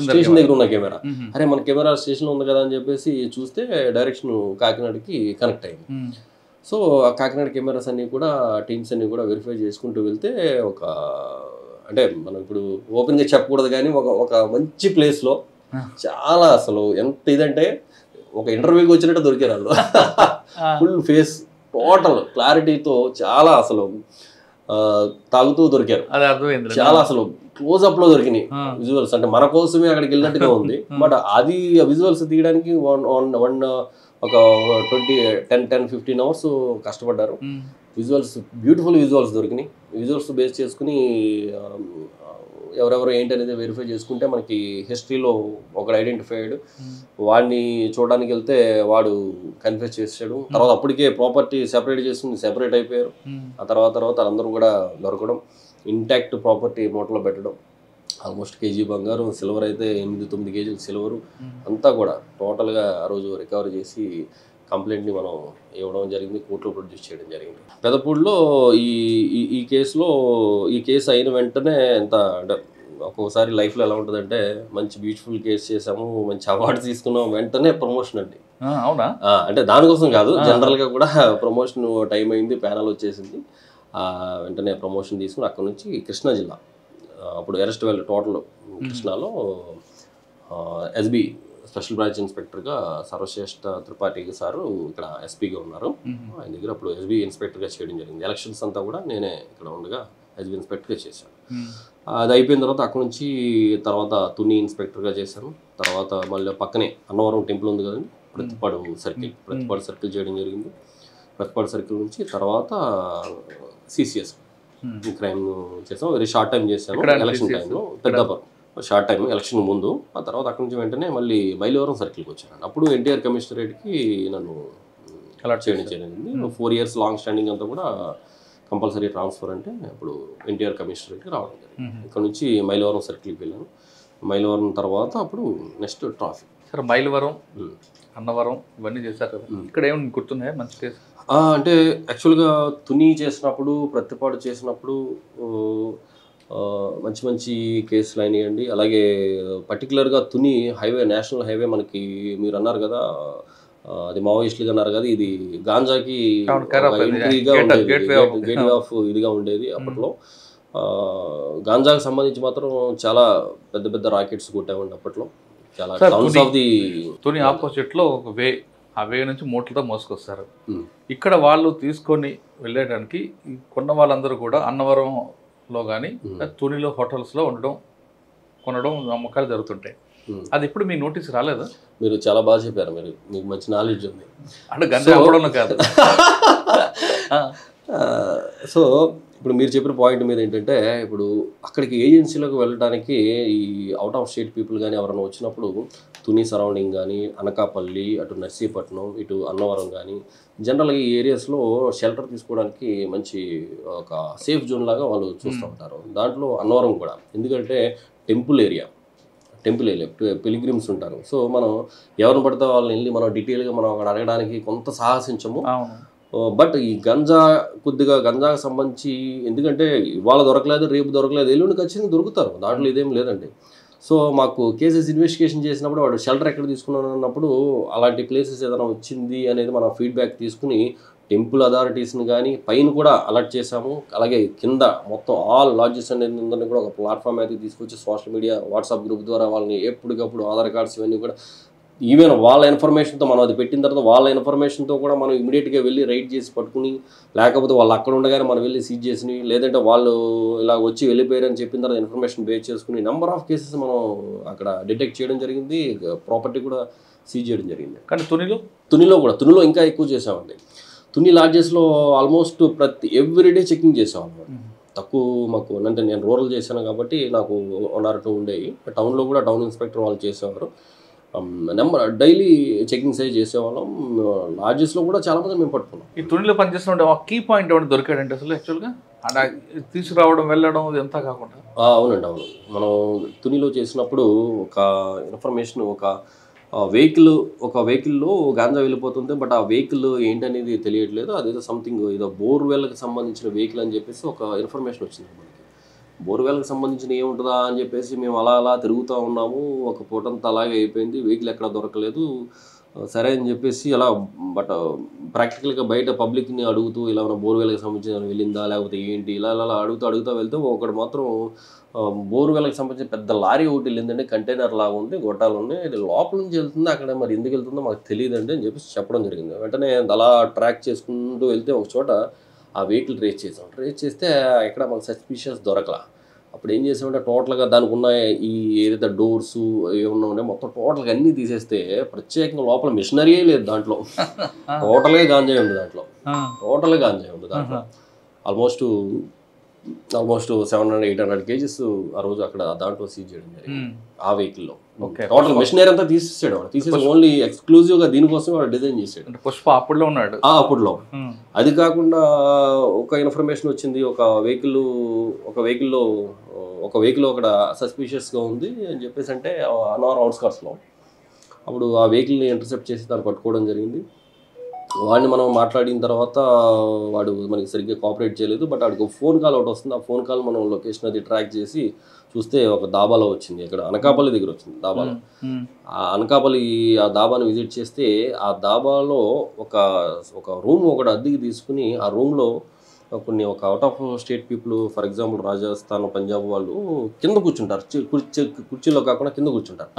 స్టేషన్ దగ్గర ఉన్న కెమెరా, అరే మన కెమెరా స్టేషన్లో ఉంది కదా అని చెప్పేసి చూస్తే డైరెక్షన్ కాకినాడకి కనెక్ట్ అయింది. సో ఆ కాకినాడ కెమెరాస్ అన్నీ కూడా టీమ్స్ అన్నీ కూడా వెరిఫై చేసుకుంటూ వెళ్తే అంటే మనం ఇప్పుడు ఓపెన్గా చెప్పకూడదు కానీ ఒక మంచి ప్లేస్లో చాలా అసలు ఎంత ఇదంటే ఒక ఇంటర్వ్యూకి వచ్చినట్టు దొరికారు వాళ్ళు. ఫుల్ ఫేస్ టోటల్ క్లారిటీతో చాలా అసలు తాగుతూ దొరికారు. చాలా అసలు క్లోజ్అప్ లో దొరికినాయి విజువల్స్. అంటే మన కోసమే అక్కడికి వెళ్ళినట్టుగా ఉంది. బట్ అది విజువల్స్ తీయడానికి ఒక 10-15 అవర్స్ కష్టపడ్డారు. విజువల్స్ బ్యూటిఫుల్ విజువల్స్ దొరికినాయి. విజువల్స్ బేస్ చేసుకుని ఎవరెవరు ఏంటి అనేది వెరిఫై చేసుకుంటే మనకి హిస్టరీలో ఒకడు ఐడెంటిఫై అయ్యాడు. వాడిని చూడడానికి వెళ్తే వాడు కన్ఫ్యూజ్ చేసాడు. తర్వాత అప్పటికే ప్రాపర్టీ సెపరేట్ చేసుకుని సెపరేట్ అయిపోయారు. ఆ తర్వాత అందరూ కూడా దొరకడం, ఇంటాక్ట్ ప్రాపర్టీ మూటలో పెట్టడం. ఆల్మోస్ట్ కేజీ బంగారం, సిల్వర్ అయితే 8-9 కేజీలు సిల్వరు అంతా కూడా టోటల్గా ఆ రోజు రికవరీ చేసి కంప్లైంట్ని మనం ఇవ్వడం జరిగింది. కోర్టులో ప్రొడ్యూస్ చేయడం జరిగింది. పెదపూడిలో ఈ కేసు అయిన వెంటనే ఎంత అంటే ఒక్కొక్కసారి లైఫ్లో ఎలా ఉంటుందంటే మంచి బ్యూటిఫుల్ కేసు చేసాము, మంచి అవార్డు తీసుకున్నాం, వెంటనే ప్రమోషన్ అండి. అవునా? అంటే దానికోసం కాదు, జనరల్గా కూడా ప్రమోషన్ టైం అయింది, ప్యానల్ వచ్చేసింది. వెంటనే ప్రమోషన్ తీసుకుని అక్కడ నుంచి కృష్ణా జిల్లా, అప్పుడు అరెస్ట్ వ్యాలీ టోటల్ కృష్ణాలో ఎస్బీ స్పెషల్ బ్రాంచ్ ఇన్స్పెక్టర్గా సర్వశ్రేష్ఠ త్రిపాఠి సారు ఇక్కడ ఎస్పీగా ఉన్నారు. ఆయన దగ్గర అప్పుడు ఎస్బీ ఇన్స్పెక్టర్గా చేయడం జరిగింది. ఎలక్షన్స్ అంతా కూడా నేనే ఇక్కడ ఉండగా ఎస్బీ ఇన్స్పెక్టర్గా చేశాను. అది అయిపోయిన తర్వాత అక్కడ నుంచి తర్వాత తుని ఇన్స్పెక్టర్గా చేశాను. తర్వాత మళ్ళీ పక్కనే అన్నవరం టెంపుల్ ఉంది కదండి, ప్రతిపాడు సర్కిల్ చేయడం జరిగింది. ప్రతిపాడు సర్కిల్ నుంచి తర్వాత సిసిఎస్ క్రైమ్ చేసాం. వెరీ షార్ట్ టైం చేశాను ఎలక్షన్ టైంలో, పెద్దపురం షార్ట్ టైం ఎలక్షన్ ముందు. ఆ తర్వాత అక్కడి నుంచి వెంటనే మళ్ళీ మైలవరం సర్కిల్కి వచ్చాను. అప్పుడు ఎన్టీఆర్ కమిషనరేట్కి నన్ను అలాట్ చేయడం జరిగింది. 4 years లాంగ్ స్టాండింగ్ అంతా కూడా కంపల్సరీ ట్రాన్స్ఫర్ అంటే అప్పుడు ఎన్టీఆర్ కమిషనరేట్కి రావడం జరిగింది. ఇక్కడ నుంచి మైలవరం సర్కిల్కి వెళ్ళాను. మైలవరం తర్వాత అప్పుడు నెక్స్ట్ ట్రాఫిక్. సరే, మైలవరం, అన్నవరం ఇవన్నీ చేశారు కదా, ఇక్కడ ఏమైనా గుర్తున్నాయా మంచి కేసు? అంటే యాక్చువల్గా తుని చేసినప్పుడు, ప్రతిపాడు చేసినప్పుడు మంచి కేసులు అయినాయండి. అలాగే పర్టికులర్గా తుని హైవే, నేషనల్ హైవే మనకి మీరు అన్నారు కదా, అది మావోయిస్టులుగా అన్నారు కదా, ఇది గాంజాకి ఎంట్రీగా ఉండేది, గేట్వే ఆఫ్ ఇదిగా ఉండేది అప్పట్లో. గాంజాకి సంబంధించి మాత్రం చాలా పెద్ద పెద్ద రాకెట్స్ కొట్టామండి అప్పట్లో. చాలా towns of the Tuni opposite లో ఒక వే, ఆ వే నుంచి మూటలతో మోసుకొస్తారు. ఇక్కడ వాళ్ళు తీసుకొని వెళ్ళడానికి కొన్న వాళ్ళందరూ కూడా అన్నవరంలో కానీ తునిలో హోటల్స్లో కొనడం అమ్మకాలు జరుగుతుంటాయి. అది ఇప్పుడు మీ నోటీస్ రాలేదా? మీరు చాలా బాగా చెప్పారు, మీకు మంచి నాలెడ్జ్ ఉంది. అంటే గంజా అమ్మడంలో కాదు. సో ఇప్పుడు మీరు చెప్పిన పాయింట్ మీద ఏంటంటే, ఇప్పుడు అక్కడికి ఏజెన్సీలకు వెళ్ళడానికి ఈ అవుట్ ఆఫ్ స్టేట్ పీపుల్ కానీ ఎవరైనా వచ్చినప్పుడు తుని సరౌండింగ్ కానీ, అనకాపల్లి, అటు నర్సీపట్నం, ఇటు అన్నవరం కానీ జనరల్గా ఈ ఏరియాస్లో షెల్టర్ తీసుకోవడానికి మంచి ఒక సేఫ్ జోన్ లాగా వాళ్ళు చూస్తూ ఉంటారు. దాంట్లో అన్నవరం కూడా, ఎందుకంటే టెంపుల్ ఏరియా, పిలిగ్రిమ్స్ ఉంటారు. సో మనం ఎవరిని పడితే వాళ్ళని వెళ్ళి మనం డీటెయిల్గా మనం అక్కడ అడగడానికి కొంత సాహసించము. బట్ ఈ గంజాకు సంబంధించి, ఎందుకంటే ఇవాళ దొరకలేదు, రేపు దొరకలేదు, ఎల్లుండి ఖచ్చితంగా దొరుకుతారు, దాంట్లో ఇదేం లేదండి. సో మాకు కేసెస్ ఇన్వెస్టిగేషన్ చేసినప్పుడు వాడు షెల్టర్ ఎక్కడ తీసుకున్నాను అన్నప్పుడు అలాంటి ప్లేసెస్ ఏదైనా వచ్చింది అనేది మనం ఫీడ్బ్యాక్ తీసుకుని టెంపుల్ అథారిటీస్ని కానీ పైన కూడా అలర్ట్ చేశాము. అలాగే కింద మొత్తం ఆల్ లాడ్జెస్ అనేది ఉందని కూడా ఒక ప్లాట్ఫామ్ అయితే తీసుకొచ్చి సోషల్ మీడియా, వాట్సాప్ గ్రూప్ ద్వారా వాళ్ళని ఎప్పటికప్పుడు ఆధార్ కార్డ్స్ ఇవన్నీ కూడా ఈవెన్ వాళ్ళ ఇన్ఫర్మేషన్తో మనం అది పెట్టిన తర్వాత వాళ్ళ ఇన్ఫర్మేషన్తో కూడా మనం ఇమీడియట్గా వెళ్ళి రైడ్ చేసి పట్టుకుని, లేకపోతే వాళ్ళు అక్కడ ఉండగానే మనం వెళ్ళి సీజ్ చేసి, లేదంటే వాళ్ళు ఇలా వచ్చి వెళ్ళిపోయారని చెప్పిన తర్వాత ఇన్ఫర్మేషన్ బేస్ చేసుకుని నెంబర్ ఆఫ్ కేసెస్ మనం అక్కడ డిటెక్ట్ చేయడం జరిగింది. ప్రాపర్టీ కూడా సీజ్ చేయడం జరిగింది. కానీ తునిలో ఇంకా ఎక్కువ చేసామండి. తుని లాడ్జెస్లో ఆల్మోస్ట్ ఎవ్రీడే చెకింగ్ చేసామన్నమాట. తక్కువ మాకు అంటే నేను రూరల్ చేశాను కాబట్టి నాకు 1 or 2 ఉండేవి. టౌన్లో కూడా టౌన్ ఇన్స్పెక్టర్ వాళ్ళు చేసేవారు. డైలీ చెకింగ్స్ అయ్యి చేసేవాళ్ళం. లాడ్జెస్లో కూడా చాలామంది మేము పట్టుకున్నాం. ఈ తునిలో పనిచేస్తున్న కీ పాయింట్ ఏమైనా దొరికాడంటే అసలు యాక్చువల్గా అంటే తీసుకురావడం, వెళ్ళడం ఇదంతా కాకుండా? అవునండి, అవును. మనం తునిలో చేసినప్పుడు ఒక ఇన్ఫర్మేషన్, ఒక వెహికల్లో గాంజా వెళ్ళిపోతుంది, బట్ ఆ వెహికల్ ఏంటనేది తెలియట్లేదు. అదేదో సంథింగ్ ఏదో బోర్వెల్కి సంబంధించిన వెహికల్ అని చెప్పేసి ఒక ఇన్ఫర్మేషన్ వచ్చింది మనకి. బోర్వెల్కి సంబంధించిన ఏముంటుందా అని చెప్పేసి మేము అలా తిరుగుతూ ఉన్నాము. ఒక పూటంతా అలాగే అయిపోయింది, వెహికల్ ఎక్కడ దొరకలేదు. సరే అని చెప్పేసి అలా, బట్ ప్రాక్టికల్గా బయట పబ్లిక్ని అడుగుతూ ఇలా బోర్వెల్కి సంబంధించిన వెళ్ళిందా లేకపోతే ఏంటి ఇలా అడుగుతూ వెళ్తే ఒకటి మాత్రం బోర్వెల్కి సంబంధించిన పెద్ద లారీ ఒకటి వెళ్ళిందండి, కంటైనర్ లాగా ఉంది, గొట్టాలు ఉన్నాయి, ఇది లోపల నుంచి వెళ్తుంది, అక్కడ మరి ఎందుకు వెళ్తుందో మాకు తెలియదండి అని చెప్పేసి చెప్పడం జరిగింది. వెంటనే అలా ట్రాక్ చేసుకుంటూ వెళ్తే ఒక చోట ఆ వెహికల్ రేస్ చేస్తే ఎక్కడ మనకు సస్పిషియస్ దొరకలా. అప్పుడు ఏం చేసామంటే టోటల్గా దానికి ఉన్న ఈ ఏదైతే డోర్స్ ఏమన్నా ఉన్నాయో మొత్తం టోటల్గా అన్నీ తీసేస్తే ప్రత్యేకంగా లోపల మిషనరీయే లేదు దాంట్లో. టోటల్గా గాంజాయి ఉంది దాంట్లో, టోటల్గా గాంజాయి ఉంది దాంట్లో. ఆల్మోస్ట్ 700-800 kgs ఆ రోజు అక్కడ దాంట్లో సీజ్ చేయడం జరిగింది ఆ వెహికల్లో. టోటల్ మెషినరీ అంతా తీసేసాడు వాడు. తీసేసి ఓన్లీ ఎక్స్క్లూజివ్ గా దీనికోసం వాడు డిజైన్ చేసాడు. పుష్ప అప్పుడులో ఉన్నాడు. అప్పుడులో. అది కాకుండా ఒక ఇన్ఫర్మేషన్ వచ్చింది, ఒక వెహికల్లో అక్కడ సస్పిషియస్ గా ఉంది అని చెప్పేసి అంటే అన్నవరం అవుట్స్కట్స్ లో. అప్పుడు ఆ వెహికల్ని ఇంటర్సెప్ట్ చేసి దాన్ని పట్టుకోవడం జరిగింది. వాడిని మనం మాట్లాడిన తర్వాత వాడు మనకి సరిగ్గా కోఆపరేట్ చేయలేదు. బట్ వాడికి ఒక ఫోన్ కాల్ ఒకటి వస్తుంది. ఆ ఫోన్ కాల్ మనం లొకేషన్ అది ట్రాక్ చేసి చూస్తే ఒక దాబాలో వచ్చింది, ఇక్కడ అనకాపల్లి దగ్గర వచ్చింది దాబాలో. ఆ అనకాపల్లి ఆ దాబాని విజిట్ చేస్తే ఆ దాబాలో ఒక రూమ్ ఒకటి అద్దెకి తీసుకుని ఆ రూమ్లో కొన్ని ఒక out of state people, for example Rajasthan, Punjab వాళ్ళు కింద కూర్చుంటారు, కుర్చీలో కాకుండా కింద కూర్చుంటారు.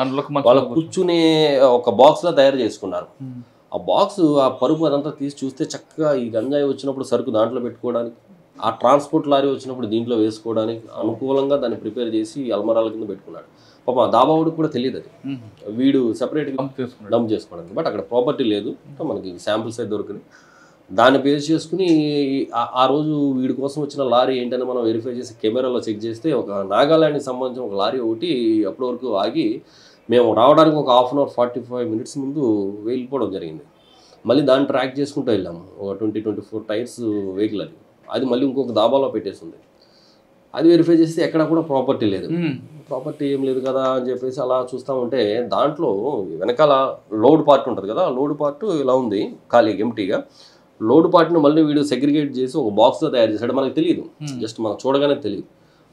వాళ్ళు కూర్చునే ఒక బాక్స్లో తయారు చేసుకున్నారు. ఆ బాక్స్ ఆ పరుపు అదంతా తీసి చూస్తే చక్కగా ఈ గంజాయి వచ్చినప్పుడు సరుకు దాంట్లో పెట్టుకోవడానికి, ఆ ట్రాన్స్పోర్ట్ లారీ వచ్చినప్పుడు దీంట్లో వేసుకోవడానికి అనుకూలంగా దాన్ని ప్రిపేర్ చేసి అల్మరాల కింద పెట్టుకున్నాడు. పాప ఆ దాబావుడికి కూడా తెలియదు అది, వీడు సెపరేట్గా డంప్ చేసుకోవడానికి. బట్ అక్కడ ప్రాపర్టీ లేదు, మనకి శాంపిల్స్ అయితే దొరికినాయి. దాన్ని బేస్ చేసుకుని ఆ రోజు వీడి కోసం వచ్చిన లారీ ఏంటని మనం వెరిఫై చేసి కెమెరాలో చెక్ చేస్తే ఒక నాగాలాండ్కి సంబంధించిన ఒక లారీ ఒకటి అప్పటి వరకు ఆగి మేము రావడానికి ఒక 1/2 అవర్ 45 minutes ముందు వెళ్ళిపోవడం జరిగింది. మళ్ళీ దాన్ని ట్రాక్ చేసుకుంటూ వెళ్ళాము. ఒక 20-24 టైర్స్ వెహికల్ అది మళ్ళీ ఇంకొక దాబాలో పెట్టేసింది. అది వెరిఫై చేస్తే ఎక్కడ కూడా ప్రాపర్టీ లేదు. ప్రాపర్టీ ఏం లేదు కదా అని చెప్పేసి అలా చూస్తూ ఉంటే దాంట్లో వెనకాల లోడ్ పార్ట్ ఉంటుంది కదా, లోడ్ పార్ట్ ఇలా ఉంది ఖాళీ ఎంటీగా. లోడ్ పార్ట్ని మళ్ళీ వీడు సెగ్రిగేట్ చేసి ఒక బాక్స్లో తయారు చేశాడు. మనకు తెలియదు, జస్ట్ మనం చూడగానే తెలియదు.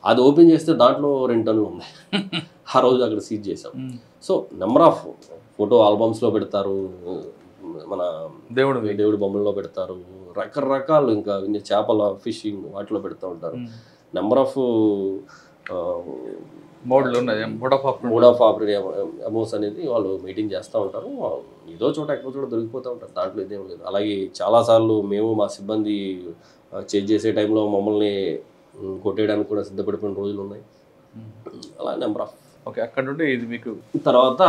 అది ఓపెన్ చేస్తే దాంట్లో 2 టన్నులు ఉన్నాయి. ఆ రోజు అక్కడ సీజ్ చేసాం. సో నెంబర్ ఆఫ్ ఫోటో ఆల్బమ్స్లో పెడతారు, మన దేవుడి బొమ్మల్లో పెడతారు, రకరకాలు ఇంకా చేపల ఫిషింగ్ వాటిలో పెడతా ఉంటారు. Number of mode of amounts అనేది వాళ్ళు మీటింగ్ చేస్తూ ఉంటారు. ఏదో చోట ఎక్కడో చోట దొరికిపోతూ ఉంటారు, దాంట్లో ఇదేం లేదు. అలాగే చాలాసార్లు మేము మా సిబ్బంది చేంజ్ చేసే టైంలో మమ్మల్ని కొట్టేయడానికి కూడా సిద్ధపడిపోయిన రోజులు ఉన్నాయి. అలా నెంబర్ ఆఫ్. ఓకే, అక్కడ నుండి ఇది మీకు తర్వాత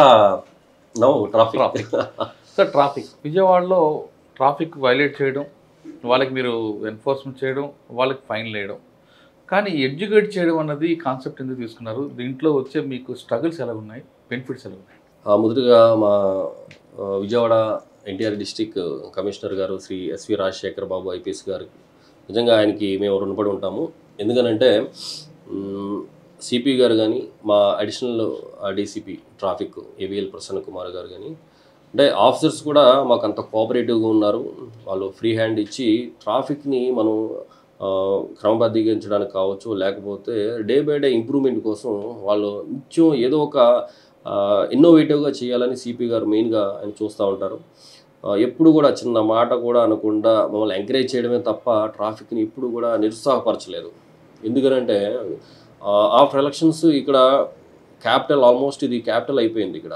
ట్రాఫిక్ విజయవాడలో ట్రాఫిక్ వైలేట్ చేయడం, వాళ్ళకి మీరు ఎన్ఫోర్స్మెంట్ చేయడం, వాళ్ళకి ఫైన్ వేయడం, కానీ ఎడ్యుకేట్ చేయడం అన్నది కాన్సెప్ట్ ఎందుకు తీసుకున్నారు? దీంట్లో వచ్చే మీకు స్ట్రగుల్స్ ఎలా ఉన్నాయి, బెనిఫిట్స్ ఎలా ఉన్నాయి? మొదటిగా మా విజయవాడ ఎన్టీఆర్ డిస్ట్రిక్ట్ కమిషనర్ గారు శ్రీ ఎస్వి రాజశేఖర్ బాబు ఐపీఎస్ గారు, నిజంగా ఆయనకి మేము రుణపడి ఉంటాము. ఎందుకనంటే సిపి గారు కానీ, మా additional DCP traffic AVL Prasanna Kumar గారు కానీ, అంటే ఆఫీసర్స్ కూడా మాకు అంత కోఆపరేటివ్గా ఉన్నారు. వాళ్ళు ఫ్రీ హ్యాండ్ ఇచ్చి ట్రాఫిక్ని మనం క్రమబద్ధీకరించడానికి కావచ్చు, లేకపోతే డే బై డే ఇంప్రూవ్మెంట్ కోసం వాళ్ళు నిత్యం ఏదో ఒక ఇన్నోవేటివ్గా చేయాలని సిపి గారు మెయిన్గా ఆయన చూస్తూ ఉంటారు. ఎప్పుడు కూడా చిన్న మాట కూడా అనకుండా మమ్మల్ని ఎంకరేజ్ చేయడమే తప్ప ట్రాఫిక్ని ఎప్పుడు కూడా నిరుత్సాహపరచలేదు. ఎందుకనంటే ఆఫ్టర్ ఎలక్షన్స్ ఇక్కడ క్యాపిటల్, ఆల్మోస్ట్ ఇది క్యాపిటల్ అయిపోయింది ఇక్కడ.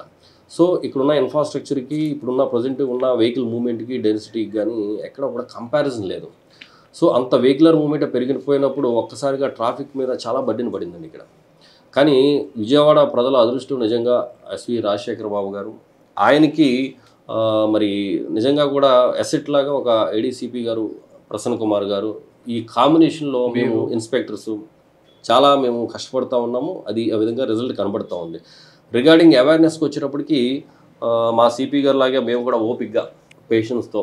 సో ఇక్కడున్న ఇన్ఫ్రాస్ట్రక్చర్కి, ఇప్పుడున్న ప్రజెంట్ ఉన్న వెహికల్ మూవ్మెంట్కి, డెన్సిటీకి కానీ ఎక్కడ కూడా కంపారిజన్ లేదు. సో అంత వెహికులర్ మూవ్మెంట్ పెరిగిపోయినప్పుడు ఒక్కసారిగా ట్రాఫిక్ మీద చాలా బర్డెన్ పడిందండి ఇక్కడ. కానీ విజయవాడ ప్రజల అదృష్టం నిజంగా ఎస్వి రాజశేఖర్ బాబు గారు, ఆయనకి మరి నిజంగా కూడా అసెట్ లాగా ఒక ఏడీసీపీ గారు ప్రసన్న కుమార్ గారు, ఈ కాంబినేషన్లో మేము ఇన్స్పెక్టర్స్ చాలా మేము కష్టపడుతూ ఉన్నాము. అది ఆ విధంగా రిజల్ట్ కనబడుతూ ఉంది. రిగార్డింగ్ అవేర్నెస్కి వచ్చేటప్పటికి మా సిపి గారు లాగే మేము కూడా ఓపిక్గా పేషెన్స్తో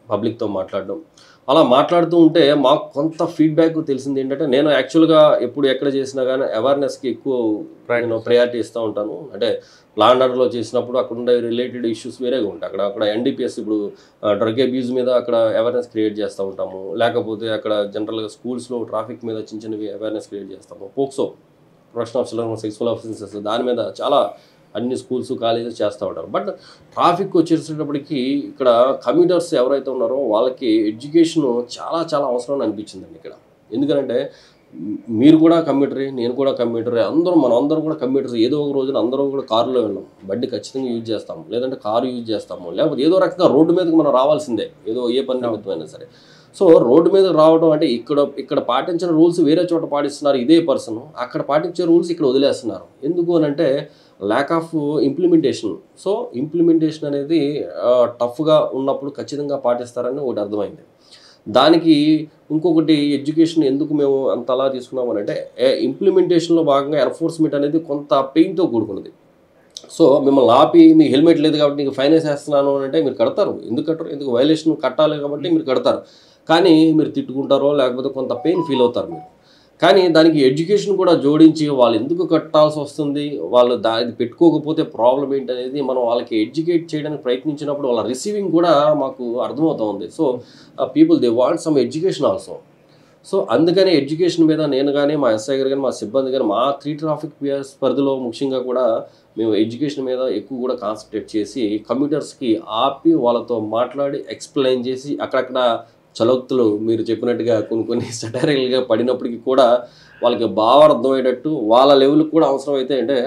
పబ్లిక్తో మాట్లాడడం, అలా మాట్లాడుతూ ఉంటే మాకు కొంత ఫీడ్బ్యాక్ తెలిసింది ఏంటంటే, నేను యాక్చువల్గా ఎప్పుడు ఎక్కడ చేసినా కానీ అవేర్నెస్కి ఎక్కువ ప్రయారిటీ ఇస్తూ ఉంటాను. అంటే ల్యాండ్ ఆర్డర్లో చేసినప్పుడు అక్కడ ఉండే రిలేటెడ్ ఇష్యూస్ వేరేగా ఉంటాయి. అక్కడ ఎన్డీపీఎస్ ఇప్పుడు డ్రగ్ అబ్యూజ్ మీద అక్కడ అవేర్నెస్ క్రియేట్ చేస్తూ ఉంటాము. లేకపోతే అక్కడ జనరల్గా స్కూల్స్లో ట్రాఫిక్ మీద చిన్న చిన్నవి అవేర్నెస్ క్రియేట్ చేస్తాము. POCSO, protection of children sexual offences, దాని మీద చాలా అన్ని స్కూల్స్ కాలేజెస్ చేస్తూ ఉంటారు. బట్ ట్రాఫిక్ వచ్చేసేటప్పటికి ఇక్కడ కమ్యూటర్స్ ఎవరైతే ఉన్నారో వాళ్ళకి ఎడ్యుకేషన్ చాలా చాలా అవసరం అని అనిపించిందండి ఇక్కడ. ఎందుకంటే మీరు కూడా కమ్యూటరే, నేను కూడా కమ్యూటరే, మనం అందరం కూడా కమ్యూటర్స్. ఏదో ఒక రోజున అందరం కూడా కారులో వెళ్ళాం, బండి ఖచ్చితంగా యూజ్ చేస్తాము, లేదంటే కారు యూజ్ చేస్తాము, లేకపోతే ఏదో రకంగా రోడ్డు మీదకి మనం రావాల్సిందే, ఏదో ఏ పని నిమిత్తమైనా సరే. సో రోడ్డు మీద రావడం అంటే ఇక్కడ పాటించిన రూల్స్ వేరే చోట పాటిస్తున్నారు ఇదే పర్సన్, అక్కడ పాటించే రూల్స్ ఇక్కడ వదిలేస్తున్నారు. ఎందుకు అని అంటే lack of implementation. So implementation అనేది టఫ్గా ఉన్నప్పుడు ఖచ్చితంగా పాటిస్తారని ఒకటి అర్థమైంది. దానికి ఇంకొకటి ఎడ్యుకేషన్ ఎందుకు మేము అంతలా తీసుకున్నామని అంటే ఇంప్లిమెంటేషన్లో భాగంగా ఎన్ఫోర్స్మెంట్ అనేది కొంత పెయిన్తో కూడుకున్నది. సో మిమ్మల్ని ఆపి మీ హెల్మెట్ లేదు కాబట్టి నీకు ఫైన్ వేసేస్తున్నాను అని అంటే మీరు కడతారు. ఎందుకు కట్టరు? ఎందుకు వైలేషన్ కట్టాలి కాబట్టి మీరు కడతారు. కానీ మీరు తిట్టుకుంటారో లేకపోతే కొంత పెయిన్ ఫీల్ అవుతారు మీరు. కానీ దానికి ఎడ్యుకేషన్ కూడా జోడించి వాళ్ళు ఎందుకు కట్టాల్సి వస్తుంది, వాళ్ళు దాన్ని పెట్టుకోకపోతే ప్రాబ్లం ఏంటనేది మనం వాళ్ళకి ఎడ్యుకేట్ చేయడానికి ప్రయత్నించినప్పుడు వాళ్ళ రిసీవింగ్ కూడా మాకు అర్థమవుతుంది. So people they want some education also. So అందుకని ఎడ్యుకేషన్ మీద నేను కానీ మా ఎస్ఐ గారు కానీ మా సిబ్బంది కానీ మా 3 ట్రాఫిక్ పిఎస్ పరిధిలో ముఖ్యంగా కూడా మేము ఎడ్యుకేషన్ మీద ఎక్కువ కూడా కాన్సన్ట్రేట్ చేసి కమ్యూటర్స్కి ఆపి వాళ్ళతో మాట్లాడి ఎక్స్ప్లెయిన్ చేసి అక్కడక్కడ చలోక్తులు మీరు చెప్పినట్టుగా కొన్ని సటైరల్గా పడినప్పటికీ కూడా వాళ్ళకి బాగా అర్థమయ్యేటట్టు వాళ్ళ లెవెల్కి కూడా అవసరం అయితే అంటే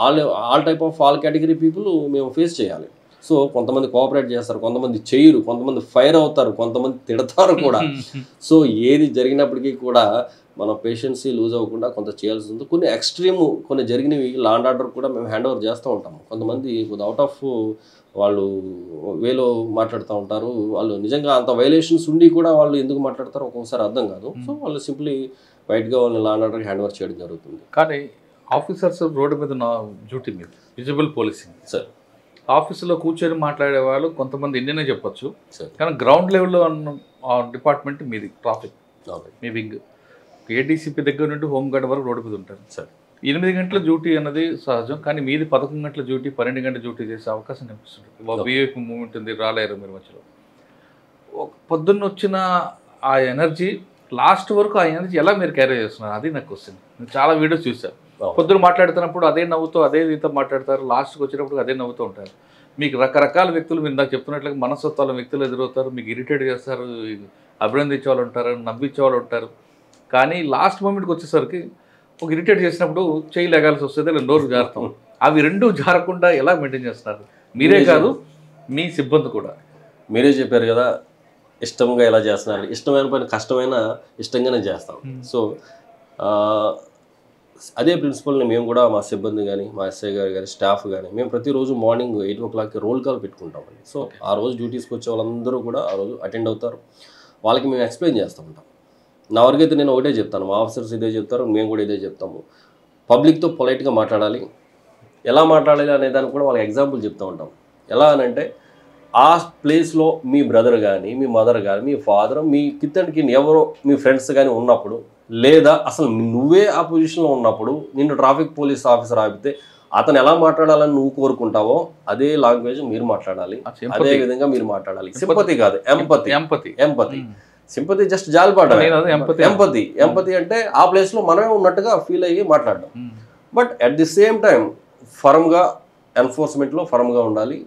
all type of all category people మేము ఫేస్ చేయాలి. సో కొంతమంది కోఆపరేట్ చేస్తారు, కొంతమంది చేయరు, కొంతమంది ఫైర్ అవుతారు, కొంతమంది తిడతారు కూడా. సో ఏది జరిగినప్పటికీ కూడా మన పేషెన్సీ లూజ్ అవ్వకుండా కొంత చేయాల్సి ఉంది. కొన్ని ఎక్స్ట్రీమ్ కొన్ని జరిగినవి లా అండ్ ఆర్డర్ కూడా మేము హ్యాండ్ ఓవర్ చేస్తూ ఉంటాము. కొంతమంది అవుట్ ఆఫ్ వాళ్ళు వేలో మాట్లాడుతూ ఉంటారు. వాళ్ళు నిజంగా అంత వైలేషన్స్ ఉండి కూడా వాళ్ళు ఎందుకు మాట్లాడతారో ఒక్కొక్కసారి అర్థం కాదు. సో వాళ్ళు సింప్లీ వైట్గా వాళ్ళని లా అండ్ ఆర్డర్కి హ్యాండ్ ఓవర్ చేయడం జరుగుతుంది. కానీ ఆఫీసర్స్ రోడ్డు మీద నా డ్యూటీ మీద విజిబుల్ పోలీసింగ్ సార్, ఆఫీసులో కూర్చొని మాట్లాడే వాళ్ళు కొంతమంది ఇండియనే చెప్పొచ్చు. సార్ కానీ గ్రౌండ్ లెవెల్లో డిపార్ట్మెంట్ మీది ట్రాఫిక్ ఓకే మీ వింగ్ ఏడీసీపీ దగ్గర నుండి హోంగార్డ్ వరకు రోడ్డు మీద ఉంటారు. సార్ 8 గంటల డ్యూటీ అన్నది సహజం. కానీ మీది 11 గంటల డ్యూటీ 12 గంటల డ్యూటీ చేసే అవకాశం కనిపిస్తుంది. వీఐపీ మూమెంట్ ఉంది, రాలేరు మీరు మధ్యలో. పొద్దున్న వచ్చిన ఆ ఎనర్జీ లాస్ట్ వరకు ఆ ఎనర్జీ ఎలా మీరు క్యారీ చేస్తున్నారు అది నాకు వస్తుంది. నేను చాలా వీడియోస్ చూసాను. పొద్దున మాట్లాడుతున్నప్పుడు అదే నవ్వుతూ అదే రీతితో మాట్లాడతారు, లాస్ట్కి వచ్చినప్పుడు అదే నవ్వుతూ ఉంటారు. మీకు రకరకాల వ్యక్తులు మీరు నాకు చెప్తున్నట్లుగా మనస్తత్వాల వ్యక్తులు ఎదురవుతారు, మీకు ఇరిటేట్ చేస్తారు, అభినందించే వాళ్ళు ఉంటారు, నవ్వించే వాళ్ళు ఉంటారు. కానీ లాస్ట్ మూమెంట్కి వచ్చేసరికి ఒక ఇరిటేట్ చేసినప్పుడు చేయి లేగాల్సి వస్తుంది, ఇలా నోరు జారుతాం. అవి రెండు జారకుండా ఎలా మెయింటైన్ చేస్తున్నారు? మీరే కాదు మీ సిబ్బంది కూడా. మీరే చెప్పారు కదా ఇష్టంగా ఎలా చేస్తున్నారు. ఇష్టమైన పని కష్టమైన ఇష్టంగానే చేస్తాం. సో అదే ప్రిన్సిపల్ని మేము కూడా మా సిబ్బంది కానీ మా ఎస్ఐ గారు కానీ స్టాఫ్ కానీ మేము ప్రతిరోజు మార్నింగ్ 8 o'clockకి రోల్ కాల్ పెట్టుకుంటామండి. సో ఆ రోజు డ్యూటీస్కి వచ్చే వాళ్ళందరూ కూడా ఆ రోజు అటెండ్ అవుతారు. వాళ్ళకి మేము ఎక్స్ప్లెయిన్ చేస్తూ ఉంటాం. నా వరకైతే నేను ఒకటే చెప్తాను, మా ఆఫీసర్స్ ఇదే చెప్తారు, మేము కూడా ఇదే చెప్తాము. పబ్లిక్తో పొలైట్గా మాట్లాడాలి. ఎలా మాట్లాడాలి అనే దానికి కూడా వాళ్ళకి ఎగ్జాంపుల్ చెప్తూ ఉంటాం. ఎలా అనంటే ఆ ప్లేస్లో మీ బ్రదర్ కానీ మీ మదర్ కానీ మీ ఫాదర్ మీ కిందకి ఎవరో మీ ఫ్రెండ్స్ కానీ ఉన్నప్పుడు, లేదా అసలు నువ్వే ఆ పొజిషన్లో ఉన్నప్పుడు నిన్ను ట్రాఫిక్ పోలీస్ ఆఫీసర్ ఆపితే అతను ఎలా మాట్లాడాలని నువ్వు కోరుకుంటావో అదే లాంగ్వేజ్ మీరు మాట్లాడాలి, అదే విధంగా మీరు మాట్లాడాలి. సింపతి కాదు, ఎంపతి. ఎంపతి సింపతి జస్ట్ జాలిపడాలి. ఎంపతి అంటే ఆ ప్లేస్లో మనమే ఉన్నట్టుగా ఫీల్ అయ్యి మాట్లాడడం. But at the same time ఫర్మ్గా ఎన్ఫోర్స్మెంట్లో ఫర్మ్గా ఉండాలి.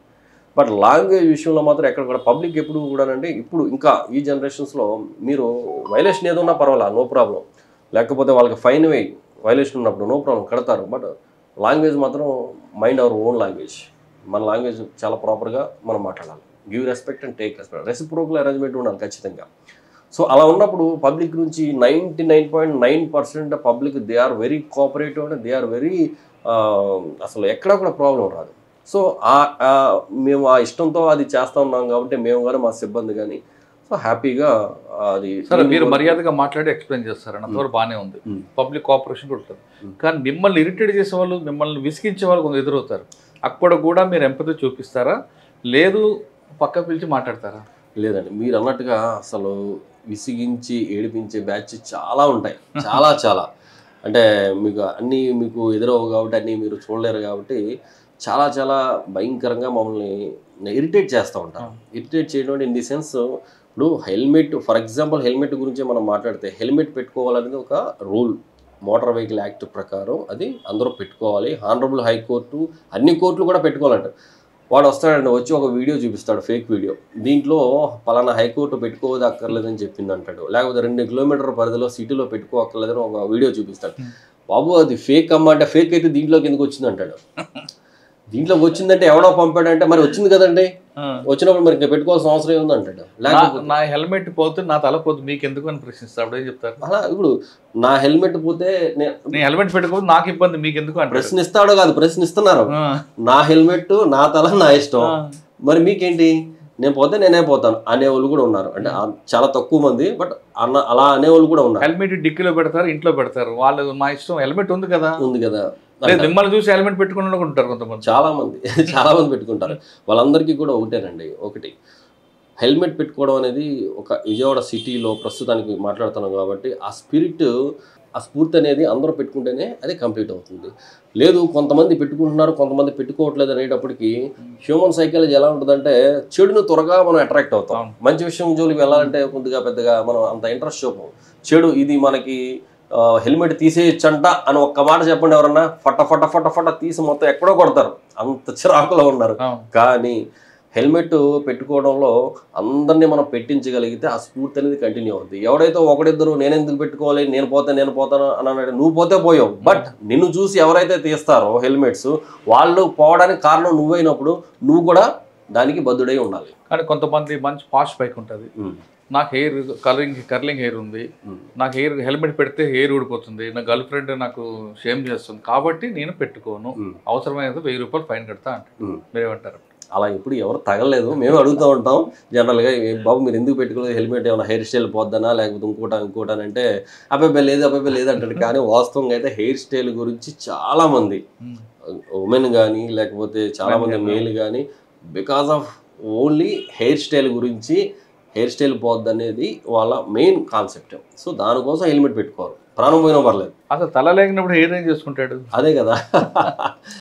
బట్ లాంగ్వేజ్ విషయంలో మాత్రం ఎక్కడ కూడా పబ్లిక్ ఎప్పుడు కూడా అంటే ఇప్పుడు ఇంకా ఈ జనరేషన్స్లో మీరు వైలేషన్ ఏదో ఉన్నా పర్వాలా, నో ప్రాబ్లం. లేకపోతే వాళ్ళకి ఫైన్ వేయి వైలేషన్ ఉన్నప్పుడు నో ప్రాబ్లం కడతారు. బట్ లాంగ్వేజ్ మాత్రం మైండ్ అవర్ ఓన్ లాంగ్వేజ్. మన లాంగ్వేజ్ చాలా ప్రాపర్గా మనం మాట్లాడాలి. Give respect and take respect, reciprocal arrangement ఉండాలి ఖచ్చితంగా. సో అలా ఉన్నప్పుడు పబ్లిక్ నుంచి 99.9% public they are very cooperative and they are very అసలు ఎక్కడా కూడా ప్రాబ్లం రాదు. సో మేము ఆ ఇష్టంతో అది చేస్తూ ఉన్నాం కాబట్టి మేము కానీ మా సిబ్బంది కానీ సో హ్యాపీగా అది. సరే మీరు మర్యాదగా మాట్లాడి ఎక్స్ప్లెయిన్ చేస్తారు అంతవరకు బాగానే ఉంది, పబ్లిక్ కోఆపరేషన్ కూడా ఉంటుంది. కానీ మిమ్మల్ని ఇరిటేట్ చేసే వాళ్ళు, మిమ్మల్ని విసిగించే వాళ్ళు కొంచెం ఎదురవుతారు. అక్కడ కూడా మీరు ఎంపతి చూపిస్తారా, లేదు పక్క పిలిచి మాట్లాడతారా? లేదండి, మీరు అన్నట్టుగా అసలు విసిగించి ఏడిపించే బ్యాచ్ చాలా ఉంటాయి. చాలా అంటే మీకు ఎదురవు కాబట్టి అన్నీ మీరు చూడలేరు కాబట్టి చాలా భయంకరంగా మమ్మల్ని ఇరిటేట్ చేస్తూ ఉంటారు. ఇరిటేట్ చేయడం ఇన్ ది సెన్స్ ఇప్పుడు హెల్మెట్, ఫర్ ఎగ్జాంపుల్ హెల్మెట్ గురించి మనం మాట్లాడితే హెల్మెట్ పెట్టుకోవాలనేది ఒక రూల్. మోటార్ వెహికల్ యాక్ట్ ప్రకారం అది అందరూ పెట్టుకోవాలి. హానరబుల్ హైకోర్టు అన్ని కోర్టులు కూడా పెట్టుకోవాలంట. వాడు వస్తాడండి, వచ్చి ఒక వీడియో చూపిస్తాడు, ఫేక్ వీడియో. దీంట్లో పలానా హైకోర్టు పెట్టుకోవద్దు అక్కర్లేదని చెప్పింది అంటాడు. లేకపోతే 2 కిలోమీటర్ పరిధిలో సిటీలో పెట్టుకోక్కర్లేదని ఒక వీడియో చూపిస్తాడు. బాబు అది ఫేక్ అమ్మ అంటే ఫేక్ అయితే దీంట్లోకి ఎందుకు వచ్చింది అంటాడు. దీంట్లో వచ్చిందంటే ఎవడో పంపాడంటే మరి వచ్చింది కదండి, వచ్చినప్పుడు మరి ఇంకా పెట్టుకోవాల్సిన అవసరం ఏముందంటాడు. లేకపోతే నా హెల్మెట్ పోతే నా తల పోతే మీకు ఎందుకు అని ప్రశ్నిస్తారు, అప్పుడు ఏం చెప్తారు? అలా ఇప్పుడు నా హెల్మెట్ పోతే నేను హెల్మెట్ పెట్టుకోకపోతే నాకు ఇబ్బంది, మీకు ఎందుకు అని ప్రశ్నిస్తాడో కాదు, ప్రశ్నిస్తున్నారు. నా హెల్మెట్ నా తల నా ఇష్టం, మరి మీకేంటి, నేను పోతే నేనే పోతాను అనేవాళ్ళు కూడా ఉన్నారు. అంటే చాలా తక్కువ మంది, బట్ అలా అనేవాళ్ళు కూడా ఉన్నారు. హెల్మెట్ డిక్కీలో పెడతారు, ఇంట్లో పెడతారు, వాళ్ళు మా ఇష్టం, హెల్మెట్ ఉంది కదా మిమ్మల్ని చూసి హెల్మెట్ పెట్టుకుని ఉంటారు కొంతమంది, చాలా మంది పెట్టుకుంటారు. వాళ్ళందరికీ కూడా ఒకటేనండి, ఒకటి హెల్మెట్ పెట్టుకోవడం అనేది ఒక విజయవాడ సిటీలో ప్రస్తుతానికి మాట్లాడుతున్నాం కాబట్టి ఆ స్ఫూర్తి అనేది అందరూ పెట్టుకుంటేనే అది కంప్లీట్ అవుతుంది. లేదు కొంతమంది పెట్టుకుంటున్నారు, కొంతమంది పెట్టుకోవట్లేదు అనేటప్పటికి హ్యూమన్ సైకాలజీ ఎలా ఉంటుందంటే చెడును త్వరగా మనం అట్రాక్ట్ అవుతాం. మంచి విషయం జోలికి వెళ్ళాలంటే కొద్దిగా పెద్దగా మనం అంత ఇంట్రెస్ట్ చూపం. చెడు ఇది మనకి హెల్మెట్ తీసేయచ్చంట అని ఒక్క మాట చెప్పండి, ఎవరన్నా ఫట తీసి మొత్తం ఎక్కడో కొడతారు, అంత చిరాకులో ఉన్నారు. కానీ హెల్మెట్ పెట్టుకోవడంలో అందరినీ మనం పెట్టించగలిగితే ఆ స్ఫూర్తి అనేది కంటిన్యూ అవుతుంది. ఎవడైతే ఒకడిద్దరు నేను ఎందుకు పెట్టుకోవాలి, నేను పోతాను అని అన్నాడు, నువ్వు పోతే పోయావు. బట్ నిన్ను చూసి ఎవరైతే తీస్తారో హెల్మెట్స్ వాళ్ళు పోవడానికి కారణం నువ్వైనప్పుడు నువ్వు కూడా దానికి బద్దుడై ఉండాలి. కానీ కొంతమంది మంచి పాస్ట్ బైక్ ఉంటుంది, నాకు హెయిర్ కర్లింగ్ హెయిర్ ఉంది, నాకు హెల్మెట్ పెడితే హెయిర్ ఊడిపోతుంది, నా గర్ల్ ఫ్రెండ్ నాకు షేమ్ చేస్తుంది కాబట్టి నేను పెట్టుకోను, అవసరమైనది 1000 రూపాయలు ఫైన్ కడతా అంటే మీరేమంటారు? అలా ఎప్పుడు ఎవరు తగలలేదు, మేము అడుగుతూ ఉంటాం జనరల్గా, బాబు మీరు ఎందుకు పెట్టుకోలేదు హెల్మెట్, ఏమైనా హెయిర్ స్టైల్ పోద్దనా లేకపోతే ఇంకోటి అంటే అబ్బాయి లేదు అంటాడు. కానీ వాస్తవంగా అయితే హెయిర్ స్టైల్ గురించి చాలామంది ఉమెన్ కానీ లేకపోతే చాలామంది మేల్ కానీ because of only hair style గురించి, హెయిర్ స్టైల్ పోద్ది అనేది వాళ్ళ మెయిన్ కాన్సెప్ట్. సో దానికోసం హెల్మెట్ పెట్టుకోరు, ప్రాణం పోయినా పర్లేదు. అసలు తల లేకినప్పుడు హెయిర్ ఏం చేసుకుంటాడు? అదే కదా.